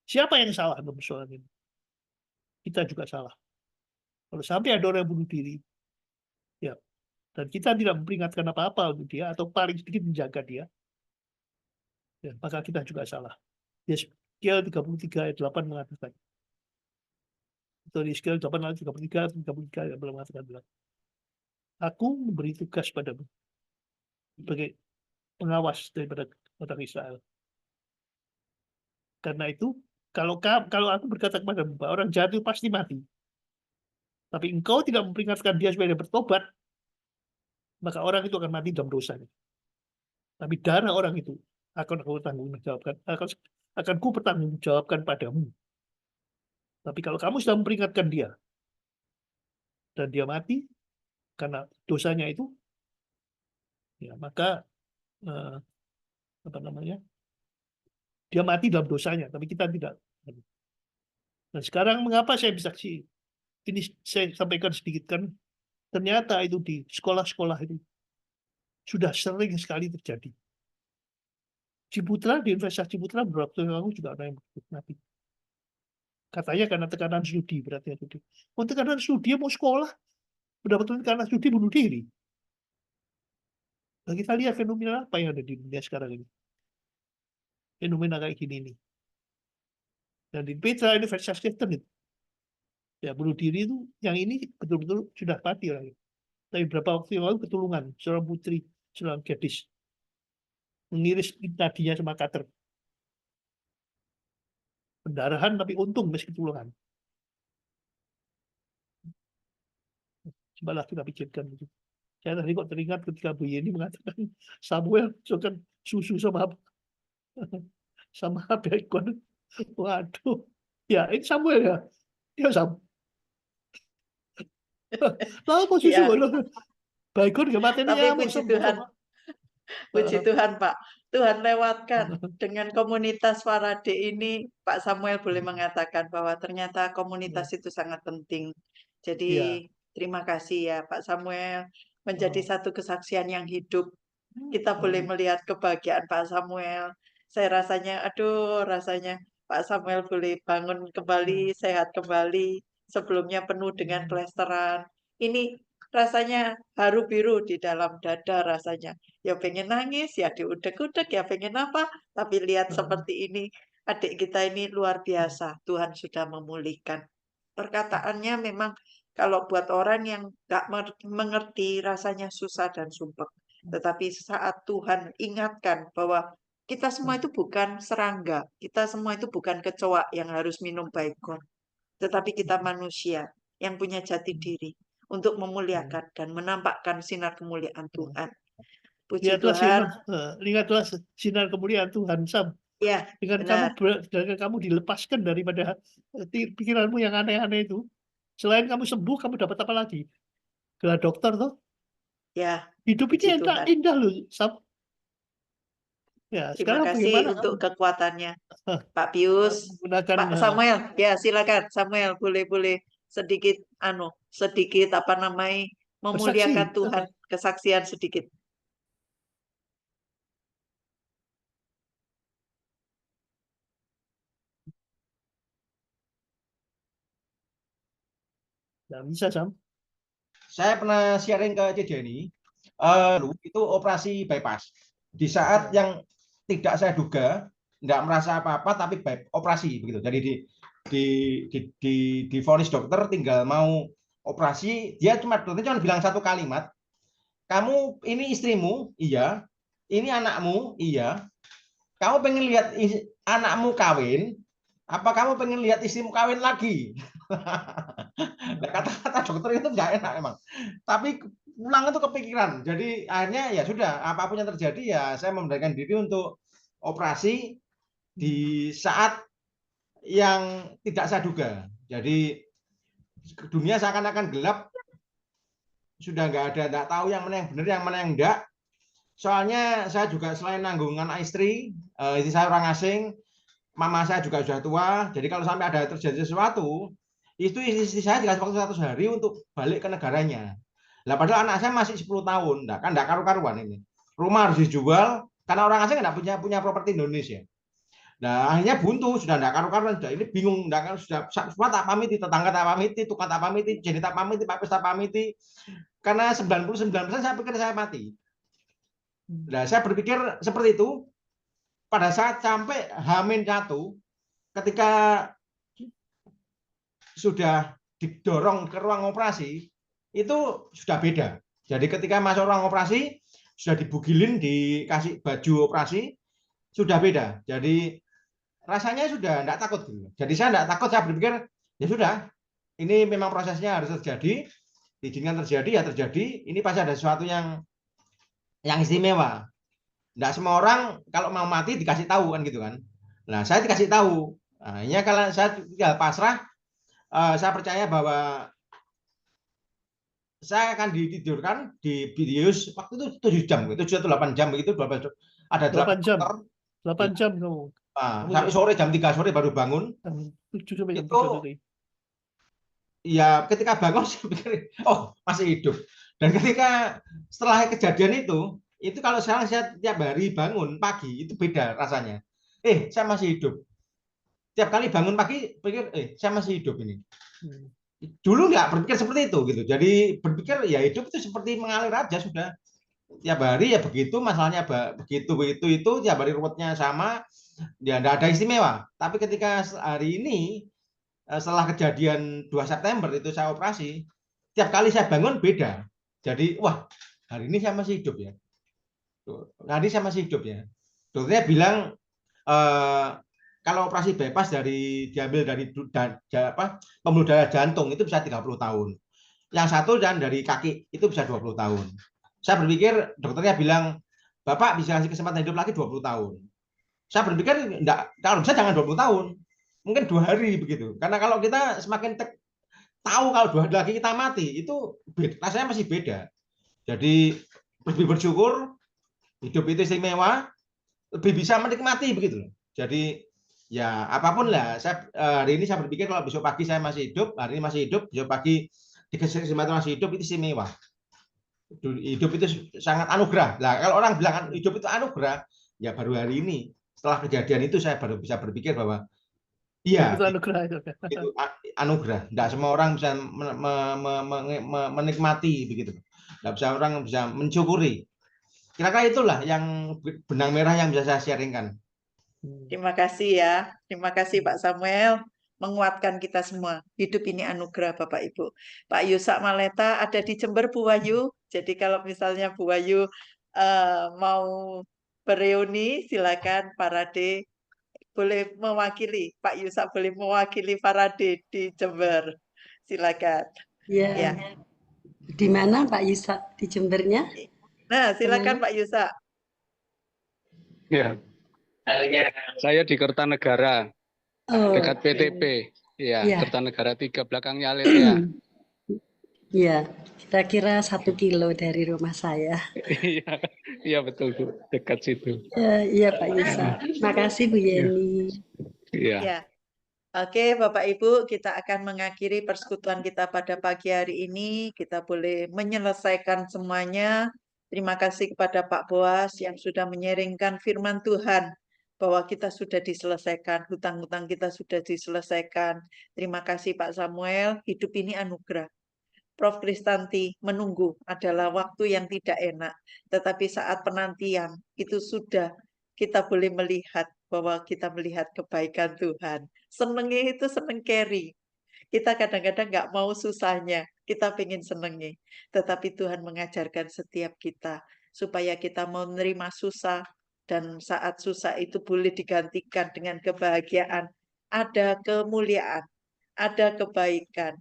Siapa yang salah dalam persoalan ini? Kita juga salah. Kalau sampai ada orang yang bunuh diri, ya, dan kita tidak memperingatkan apa-apa untuk dia, atau paling sedikit menjaga dia, ya, maka kita juga salah. Yeskiel 33 ayat 8 mengatakan, atau di Yeskiel 8 ayat 33 yang belum mengatakan, aku memberi tugas padamu sebagai pengawas daripada orang Israel. Karena itu, kalau aku berkata kepadamu bahwa orang jahat itu pasti mati, tapi engkau tidak memperingatkan dia supaya dia bertobat, maka orang itu akan mati dalam dosanya. Tapi darah orang itu akan aku tanggungjawabkan, akan ku pertanggungjawabkan padamu. Tapi kalau kamu sudah memperingatkan dia dan dia mati karena dosanya itu, ya maka dia mati dalam dosanya, tapi kita tidak. Dan sekarang mengapa saya bisa ini saya sampaikan sedikit kan, ternyata itu di sekolah-sekolah itu sudah sering sekali terjadi. Ciputra, di Universitas Ciputra beberapa tahun lalu juga ada yang mati. Katanya karena tekanan studi, berarti studi. Untuk tekanan studi mau sekolah, mendapatkan tekanan studi bunuh diri. Nah, kita lihat fenomena apa yang ada di dunia sekarang ini. Fenomena kayak gini nih. Dan di Petra Universitas Kristen itu, ya bunuh diri itu, yang ini betul-betul sudah mati orang itu. Tapi beberapa waktu yang lalu ketulungan, seorang putri, seorang gadis, mengiris nadinya sama kater. Pendarahan tapi untung meski ketulungan. Cobalah kita pikirkan itu. Saya tadi kok teringat ketika Bu Yeni mengatakan Samuel kan susu sama bacon. Waduh, ya ini Samuel ya. Ya Sam. Lalu kok susu Ya. bacon gak mati Tapi nyamuk puji Tuhan, puji Tuhan Pak. Tuhan lewatkan dengan komunitas Farade ini, Pak Samuel boleh mengatakan bahwa ternyata komunitas itu sangat penting. Jadi terima kasih ya Pak Samuel, menjadi satu kesaksian yang hidup. Kita boleh melihat kebahagiaan Pak Samuel. Saya rasanya, rasanya Pak Samuel boleh bangun kembali, sehat kembali. Sebelumnya penuh dengan plesteran. Ini rasanya haru biru di dalam dada rasanya. Ya pengen nangis, ya diudek-udek, ya pengen apa. Tapi lihat seperti ini, adik kita ini luar biasa. Tuhan sudah memulihkan. Perkataannya memang kalau buat orang yang gak mengerti rasanya susah dan sumpek. Tetapi saat Tuhan ingatkan bahwa kita semua itu bukan serangga, kita semua itu bukan kecoa yang harus minum bacon, tetapi kita manusia yang punya jati diri untuk memuliakan dan menampakkan sinar kemuliaan Tuhan. Puji Tuhan. Lihatlah sinar kemuliaan Tuhan, Sam. Ya, dengan kamu dilepaskan daripada pikiranmu yang aneh-aneh itu. Selain kamu sembuh, kamu dapat apa lagi? Gelar dokter tuh. Ya. Hidup ini indah loh, Sam. Ya, terima kasih untuk kekuatannya, Pak Pius. Pak Samuel, ya silakan Samuel, boleh sedikit memuliakan Tuhan, kesaksian sedikit. Nggak bisa, Sam. Saya pernah sharing ke Cijeni, itu operasi bypass. Di saat yang tidak saya duga, enggak merasa apa-apa tapi operasi begitu. Jadi divonis dokter tinggal mau operasi, dokternya cuma bilang satu kalimat, kamu ini istrimu, iya, ini anakmu, iya. Kamu pengen lihat anakmu kawin, apa kamu pengen lihat istrimu kawin lagi? Nah, kata-kata dokter itu nggak enak emang. Tapi pulang itu kepikiran. Jadi akhirnya ya sudah, apapun yang terjadi ya saya memberanikan diri untuk operasi di saat yang tidak saya duga. Jadi dunia seakan-akan gelap, sudah nggak tahu yang mana yang benar, yang mana yang enggak. Soalnya saya juga selain nanggung anak istri saya orang asing, mama saya juga sudah tua. Jadi kalau sampai ada terjadi sesuatu, itu istri saya dikasih waktu 100 hari untuk balik ke negaranya. Lah padahal anak saya masih 10 tahun, kan enggak karu-karuan ini. Rumah harus dijual karena orang asing enggak punya properti Indonesia. Nah, akhirnya buntu, sudah enggak karu-karuan, sudah ini bingung, enggak kan sudah semua tak pamiti, tetangga tak pamiti, tukang tak pamiti, jadi tak pamiti, Pak Pes tak pamiti. Karena 99% saya pikir saya mati. Nah, saya berpikir seperti itu pada saat sampai H-1 ketika sudah didorong ke ruang operasi itu sudah beda. Jadi ketika masuk ruang operasi sudah dibugilin, dikasih baju operasi, sudah beda. Jadi rasanya sudah enggak takut. Jadi saya enggak takut, saya berpikir ya sudah, ini memang prosesnya harus terjadi, diizinkan terjadi ya terjadi. Ini pasti ada sesuatu yang istimewa. Enggak semua orang kalau mau mati dikasih tahu kan gitu kan. Nah, saya dikasih tahu. Nah, ini kalau saya tinggal pasrah, saya percaya bahwa saya akan ditidurkan di bidius waktu itu 7 jam, 7 atau 8 jam begitu, ada 8 jam. dokter. 8 jam kamu. Sampai sore jam 3 sore baru bangun. 7 sampai jam Itu 3 sore. ya ketika bangun saya pikir, oh masih hidup. Dan ketika setelah kejadian itu kalau sekarang saya tiap hari bangun pagi itu beda rasanya. Saya masih hidup. Tiap kali bangun pagi pikir, saya masih hidup ini. Dulu nggak berpikir seperti itu gitu. Jadi berpikir ya hidup itu seperti mengalir aja sudah. Tiap hari ya begitu, masalahnya begitu itu tiap hari ruwetnya sama, ya nggak ada istimewa. Tapi ketika hari ini setelah kejadian 2 September itu saya operasi, tiap kali saya bangun beda. Jadi wah, hari ini saya masih hidup ya. Hari ini saya masih hidup ya. Dokternya bilang kalau operasi bypass diambil dari pembuluh darah jantung itu bisa 30 tahun. Yang satu dan dari kaki itu bisa 20 tahun. Saya berpikir dokternya bilang, Bapak bisa kasih kesempatan hidup lagi 20 tahun. Saya berpikir enggak, kalau bisa jangan 20 tahun. Mungkin 2 hari begitu. Karena kalau kita semakin tahu kalau 2 hari lagi kita mati, itu rasanya masih beda. Jadi lebih bersyukur, hidup itu istimewa, lebih bisa menikmati begitu. Jadi ya apapun lah, hari ini saya berpikir kalau besok pagi saya masih hidup, hari ini masih hidup, besok pagi dikasih kesempatan masih hidup, itu istimewa. Hidup itu sangat anugerah. Lah kalau orang bilang hidup itu anugerah, ya baru hari ini setelah kejadian itu saya baru bisa berpikir bahwa iya, itu anugerah itu anugerah. Tidak semua orang bisa menikmati begitu. Tidak bisa orang bisa mensyukuri. Kira-kira itulah yang benang merah yang bisa saya sharingkan. Terima kasih ya. Terima kasih Pak Samuel. Menguatkan kita semua. Hidup ini anugerah Bapak Ibu. Pak Yusak Maleta ada di Jember, Bu Wahyu. Jadi kalau misalnya Bu Wahyu mau bereuni, silakan Parade boleh mewakili. Pak Yusak boleh mewakili Parade di Jember. Silakan. Ya. Di mana Pak Yusak? Di Jembernya? Nah, silakan Pak Yusak. Ya. Saya di Kertanegara, dekat PTP. Ya, Kertanegara 3, belakangnya Aletea. Iya, kira-kira 1 kilo dari rumah saya. Iya betul Bu, dekat situ. Iya Pak Yusak. Makasih Bu Yeni. Iya. Oke, Bapak Ibu, kita akan mengakhiri persekutuan kita pada pagi hari ini. Kita boleh menyelesaikan semuanya. Terima kasih kepada Pak Boas yang sudah menyeringkan firman Tuhan bahwa kita sudah diselesaikan, hutang-hutang kita sudah diselesaikan. Terima kasih Pak Samuel, hidup ini anugerah. Prof. Kristanti, menunggu adalah waktu yang tidak enak, tetapi saat penantian itu sudah kita boleh melihat bahwa kita melihat kebaikan Tuhan. Senengnya itu seneng carry. Kita kadang-kadang nggak mau susahnya, kita pengen senengnya. Tetapi Tuhan mengajarkan setiap kita supaya kita mau menerima susah, dan saat susah itu boleh digantikan dengan kebahagiaan. Ada kemuliaan, ada kebaikan.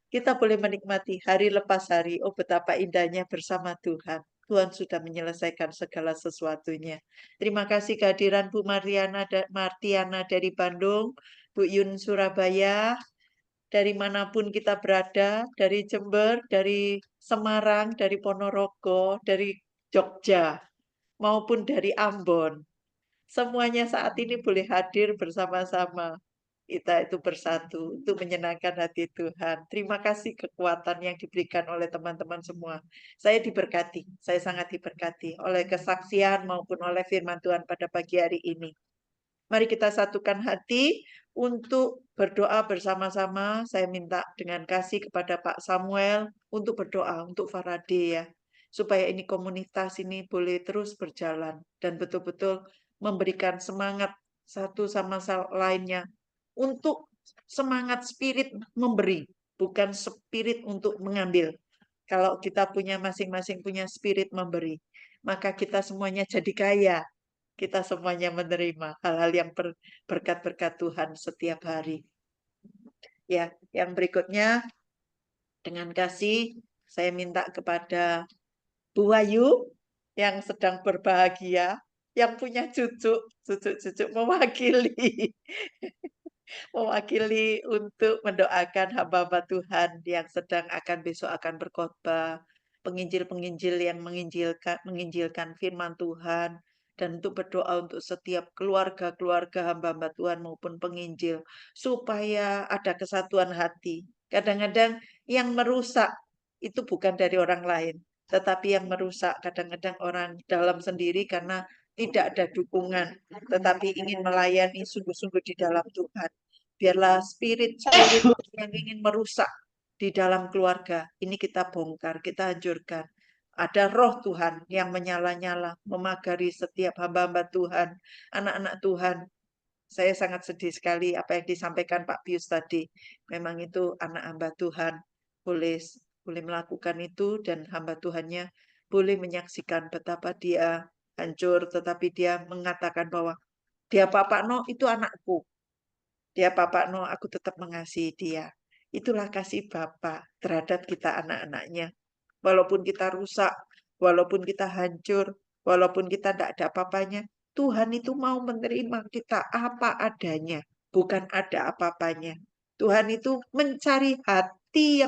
Kita boleh menikmati hari lepas hari. Oh, betapa indahnya bersama Tuhan. Tuhan sudah menyelesaikan segala sesuatunya. Terima kasih kehadiran Bu Martiana dari Bandung, Bu Yun Surabaya, dari manapun kita berada, dari Jember, dari Semarang, dari Ponorogo, dari Jogja, maupun dari Ambon. Semuanya saat ini boleh hadir bersama-sama. Kita itu bersatu untuk menyenangkan hati Tuhan. Terima kasih kekuatan yang diberikan oleh teman-teman semua. Saya diberkati, saya sangat diberkati oleh kesaksian maupun oleh firman Tuhan pada pagi hari ini. Mari kita satukan hati untuk berdoa bersama-sama. Saya minta dengan kasih kepada Pak Samuel untuk berdoa untuk Faraday ya. Supaya ini komunitas ini boleh terus berjalan dan betul-betul memberikan semangat satu sama lainnya untuk semangat spirit memberi, bukan spirit untuk mengambil. Kalau kita punya masing-masing punya spirit memberi, maka kita semuanya jadi kaya. Kita semuanya menerima hal-hal yang berkat-berkat Tuhan setiap hari. Ya, yang berikutnya dengan kasih saya minta kepada Bu Wayu yang sedang berbahagia, yang punya cucu mewakili mewakili untuk mendoakan hamba-hamba Tuhan yang sedang besok akan berkhotbah, penginjil-penginjil yang menginjilkan firman Tuhan, dan untuk berdoa untuk setiap keluarga-keluarga hamba-hamba Tuhan maupun penginjil, supaya ada kesatuan hati. Kadang-kadang yang merusak itu bukan dari orang lain, tetapi yang merusak kadang-kadang orang dalam sendiri karena tidak ada dukungan, tetapi ingin melayani sungguh-sungguh di dalam Tuhan. Biarlah spirit-spirit yang ingin merusak di dalam keluarga, ini kita bongkar, kita hancurkan. Ada roh Tuhan yang menyala-nyala, memagari setiap hamba-hamba Tuhan, anak-anak Tuhan. Saya sangat sedih sekali apa yang disampaikan Pak Pius tadi. Memang itu anak hamba Tuhan boleh melakukan itu, dan hamba Tuhannya boleh menyaksikan betapa dia hancur, tetapi dia mengatakan bahwa dia Papa No itu anakku. Dia Papa No, aku tetap mengasihi dia. Itulah kasih Bapa terhadap kita anak-anaknya. Walaupun kita rusak, walaupun kita hancur, walaupun kita tidak ada apa-apanya, Tuhan itu mau menerima kita apa adanya, bukan ada apa-apanya. Tuhan itu mencari hati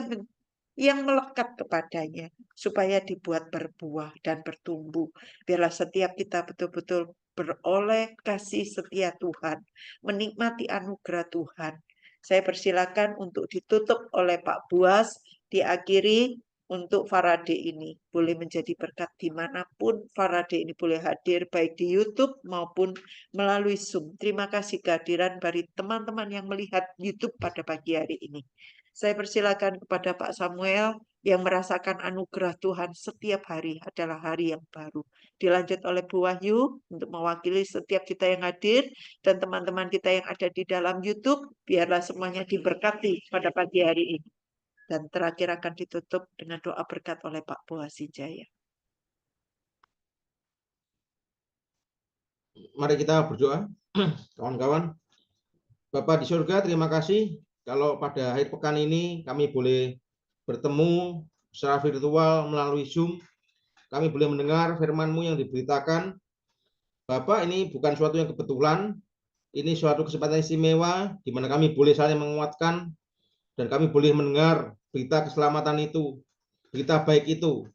yang melekat kepadanya, supaya dibuat berbuah dan bertumbuh. Biarlah setiap kita betul-betul beroleh kasih setia Tuhan, menikmati anugerah Tuhan. Saya persilakan untuk ditutup oleh Pak Buas, diakhiri untuk Faraday ini. Boleh menjadi berkat dimanapun Faraday ini boleh hadir, baik di YouTube maupun melalui Zoom. Terima kasih kehadiran dari teman-teman yang melihat YouTube pada pagi hari ini. Saya persilakan kepada Pak Samuel yang merasakan anugerah Tuhan setiap hari adalah hari yang baru. Dilanjut oleh Bu Wahyu untuk mewakili setiap kita yang hadir dan teman-teman kita yang ada di dalam YouTube. Biarlah semuanya diberkati pada pagi hari ini. Dan terakhir akan ditutup dengan doa berkat oleh Pak Boas Sijaya. Mari kita berdoa, kawan-kawan. Bapak di surga, terima kasih kalau pada akhir pekan ini kami boleh bertemu secara virtual melalui Zoom. Kami boleh mendengar firman-Mu yang diberitakan. Bapak, ini bukan suatu yang kebetulan, ini suatu kesempatan istimewa di mana kami boleh saling menguatkan dan kami boleh mendengar berita keselamatan itu, berita baik itu.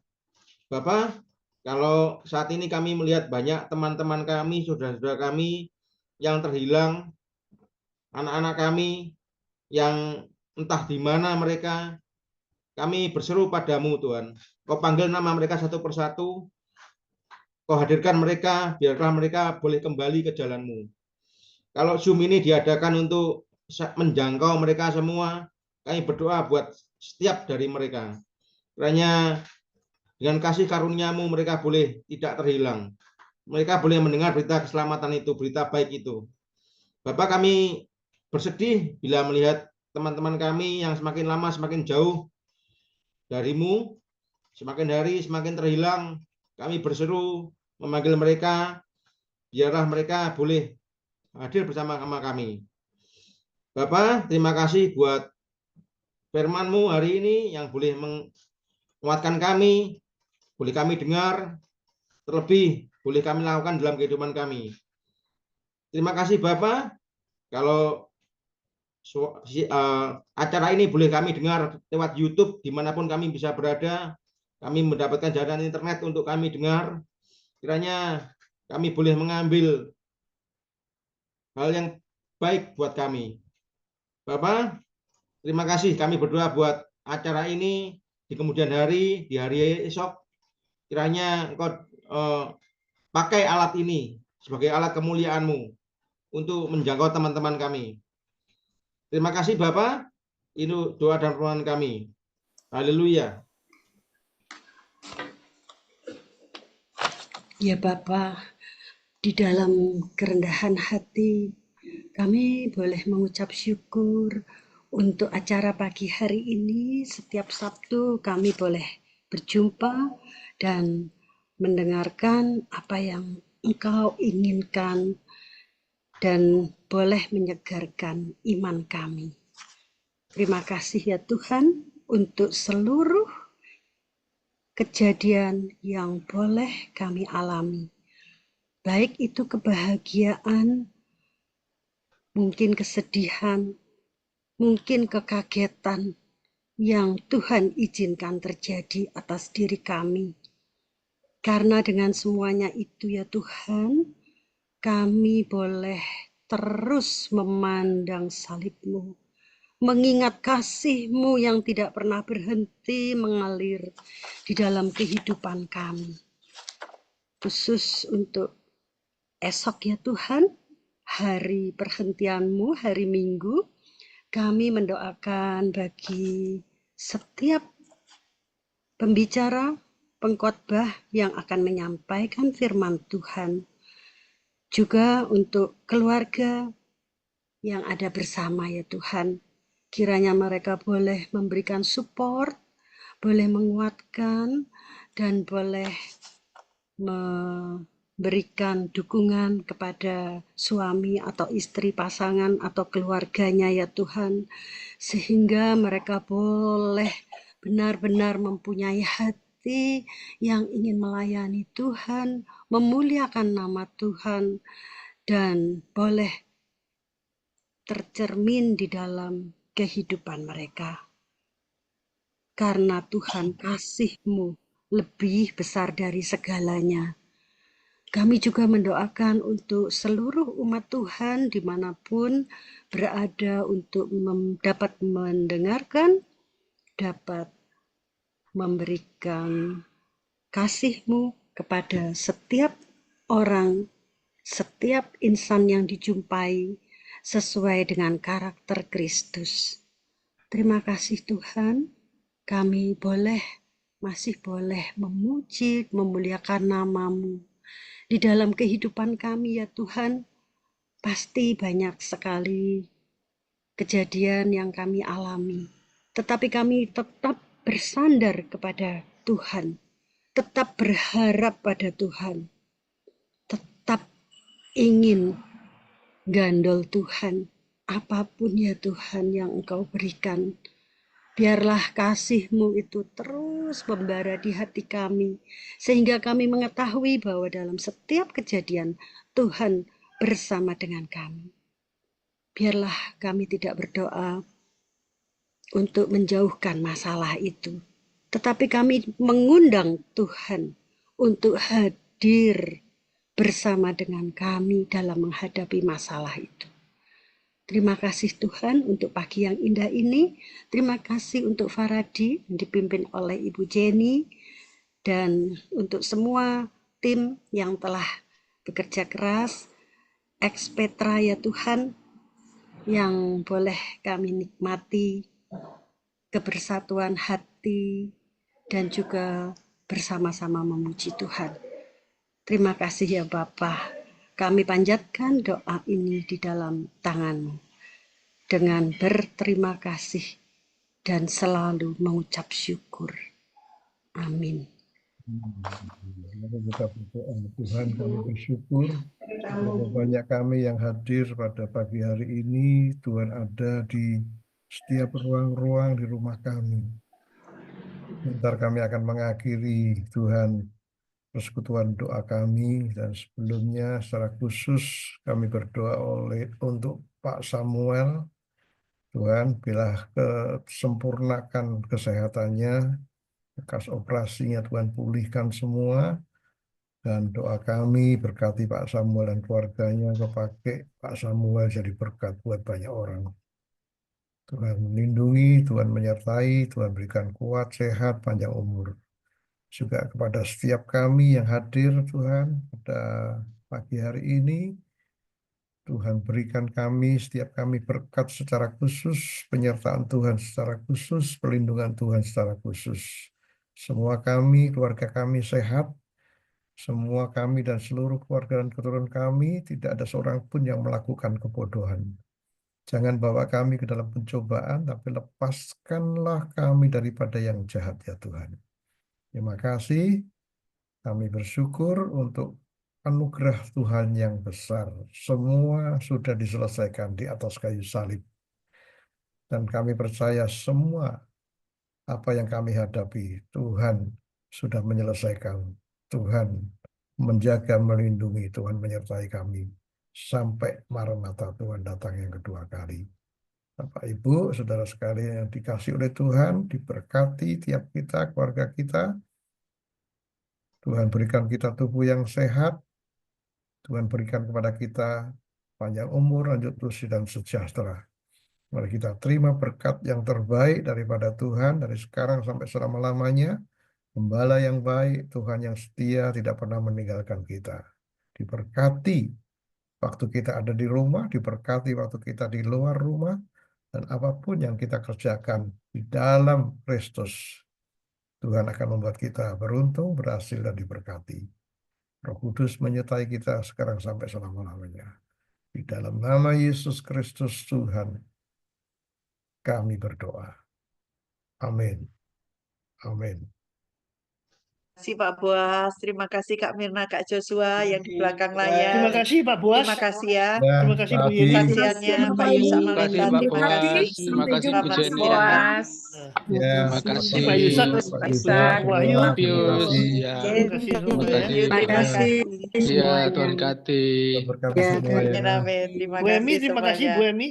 Bapak, kalau saat ini kami melihat banyak teman-teman kami, saudara-saudara kami yang terhilang, anak-anak kami yang entah di mana mereka, kami berseru padamu Tuhan. Kau panggil nama mereka satu persatu, Kau hadirkan mereka, biarlah mereka boleh kembali ke jalan-Mu. Kalau Zoom ini diadakan untuk menjangkau mereka semua, kami berdoa buat setiap dari mereka. Kiranya dengan kasih karunia-Mu mereka boleh tidak terhilang. mereka boleh mendengar berita keselamatan itu, berita baik itu. Bapak, kami bersedih bila melihat teman-teman kami yang semakin lama semakin jauh darimu, semakin hari semakin terhilang. Kami berseru memanggil mereka, biarlah mereka boleh hadir bersama kami. Bapak, terima kasih buat firman-Mu hari ini yang boleh menguatkan kami, boleh kami dengar, terlebih boleh kami lakukan dalam kehidupan kami. Terima kasih Bapak, kalau acara ini boleh kami dengar lewat YouTube dimanapun kami bisa berada, kami mendapatkan jaringan internet untuk kami dengar, kiranya kami boleh mengambil hal yang baik buat kami. Bapak, terima kasih, kami berdoa buat acara ini di kemudian hari, di hari esok, kiranya Engkau pakai alat ini sebagai alat kemuliaan-Mu untuk menjangkau teman-teman kami. Terima kasih Bapak, ini doa dan permohonan kami. Haleluya. Ya Bapa, di dalam kerendahan hati kami boleh mengucap syukur untuk acara pagi hari ini. Setiap Sabtu kami boleh berjumpa dan mendengarkan apa yang Engkau inginkan dan boleh menyegarkan iman kami. Terima kasih ya Tuhan untuk seluruh kejadian yang boleh kami alami. Baik itu kebahagiaan, mungkin kesedihan, mungkin kekagetan yang Tuhan izinkan terjadi atas diri kami. Karena dengan semuanya itu ya Tuhan, kami boleh terus memandang salib-Mu, mengingat kasih-Mu yang tidak pernah berhenti mengalir di dalam kehidupan kami. Khusus untuk esok ya Tuhan, hari perhentian-Mu, hari Minggu, kami mendoakan bagi setiap pembicara, pengkhotbah yang akan menyampaikan firman Tuhan. Juga untuk keluarga yang ada bersama ya Tuhan. Kiranya mereka boleh memberikan support, boleh menguatkan, dan boleh memberikan dukungan kepada suami atau istri, pasangan atau keluarganya ya Tuhan, sehingga mereka boleh benar-benar mempunyai hati yang ingin melayani Tuhan, memuliakan nama Tuhan, dan boleh tercermin di dalam kehidupan mereka. Karena Tuhan, kasih-Mu lebih besar dari segalanya. Kami juga mendoakan untuk seluruh umat Tuhan dimanapun berada untuk dapat mendengarkan, dapat memberikan kasih-Mu kepada setiap orang, setiap insan yang dijumpai sesuai dengan karakter Kristus. Terima kasih Tuhan, kami masih boleh memuji, memuliakan nama-Mu. Di dalam kehidupan kami ya Tuhan, pasti banyak sekali kejadian yang kami alami. Tetapi kami tetap bersandar kepada Tuhan, tetap berharap pada Tuhan, tetap ingin gandol Tuhan, apapun ya Tuhan yang Engkau berikan. Biarlah kasih-Mu itu terus membara di hati kami, sehingga kami mengetahui bahwa dalam setiap kejadian Tuhan bersama dengan kami. Biarlah kami tidak berdoa untuk menjauhkan masalah itu, tetapi kami mengundang Tuhan untuk hadir bersama dengan kami dalam menghadapi masalah itu. Terima kasih Tuhan untuk pagi yang indah ini. Terima kasih untuk Faradi yang dipimpin oleh Ibu Jenny, dan untuk semua tim yang telah bekerja keras, ex-Petra ya Tuhan, yang boleh kami nikmati kebersatuan hati dan juga bersama-sama memuji Tuhan. Terima kasih ya Bapa. Kami panjatkan doa ini di dalam tangan-Mu dengan berterima kasih dan selalu mengucap syukur. Amin. Mari kita berdoa. Tuhan, kami bersyukur betapa banyak kami yang hadir pada pagi hari ini. Tuhan ada di setiap ruang-ruang di rumah kami. Bentar kami akan mengakhiri Tuhan persekutuan doa kami, dan sebelumnya secara khusus kami berdoa untuk Pak Samuel. Tuhan, bila sempurnakan kesehatannya, bekas operasinya Tuhan pulihkan semua, dan doa kami berkati Pak Samuel dan keluarganya, Kau pakai Pak Samuel jadi berkat buat banyak orang. Tuhan melindungi, Tuhan menyertai, Tuhan berikan kuat, sehat, panjang umur. Juga kepada setiap kami yang hadir Tuhan pada pagi hari ini, Tuhan berikan setiap kami berkat secara khusus, penyertaan Tuhan secara khusus, perlindungan Tuhan secara khusus. Semua kami, keluarga kami sehat, semua kami dan seluruh keluarga dan keturunan kami, tidak ada seorang pun yang melakukan kebodohan. Jangan bawa kami ke dalam pencobaan, tapi lepaskanlah kami daripada yang jahat ya Tuhan. Terima kasih, kami bersyukur untuk anugerah Tuhan yang besar. Semua sudah diselesaikan di atas kayu salib. Dan kami percaya semua apa yang kami hadapi, Tuhan sudah menyelesaikan. Tuhan menjaga, melindungi, Tuhan menyertai kami. Sampai Maranatha Tuhan datang yang kedua kali. Bapak, Ibu, saudara sekalian yang dikasih oleh Tuhan, diberkati tiap kita, keluarga kita. Tuhan berikan kita tubuh yang sehat. Tuhan berikan kepada kita panjang umur, lanjut usia, dan sejahtera. Mari kita terima berkat yang terbaik daripada Tuhan dari sekarang sampai selama-lamanya. Gembala yang baik, Tuhan yang setia, tidak pernah meninggalkan kita. Diberkati waktu kita ada di rumah, diberkati waktu kita di luar rumah, dan apapun yang kita kerjakan di dalam Kristus, Tuhan akan membuat kita beruntung, berhasil, dan diberkati. Roh Kudus menyertai kita sekarang sampai selama-lamanya. Di dalam nama Yesus Kristus Tuhan, kami berdoa. Amin. Amin. Terima kasih Pak Boas, terima kasih Kak Mirna, Kak Joshua yang di belakang layar. Terima kasih Pak Boas. Terima kasih ya. Terima kasih Bu Yeni. Kasihannya Pak Yusak Terima kasih Malintan, Pak terima Boas. kasih. Terima kasih Bu Bapak Jenny. Siraman. Ya, Terima kasih Pak Yusak. Pak Pak Wahyu. Pak Pius. Ya. Terima kasih Terima semua ya. kasih. Terima kasih Iya, semuanya. Tuhan kati. berkati Ya, semua ya. Amin, amin. Terima Bu Emi, kasih terima kasih Bu semuanya. Emi.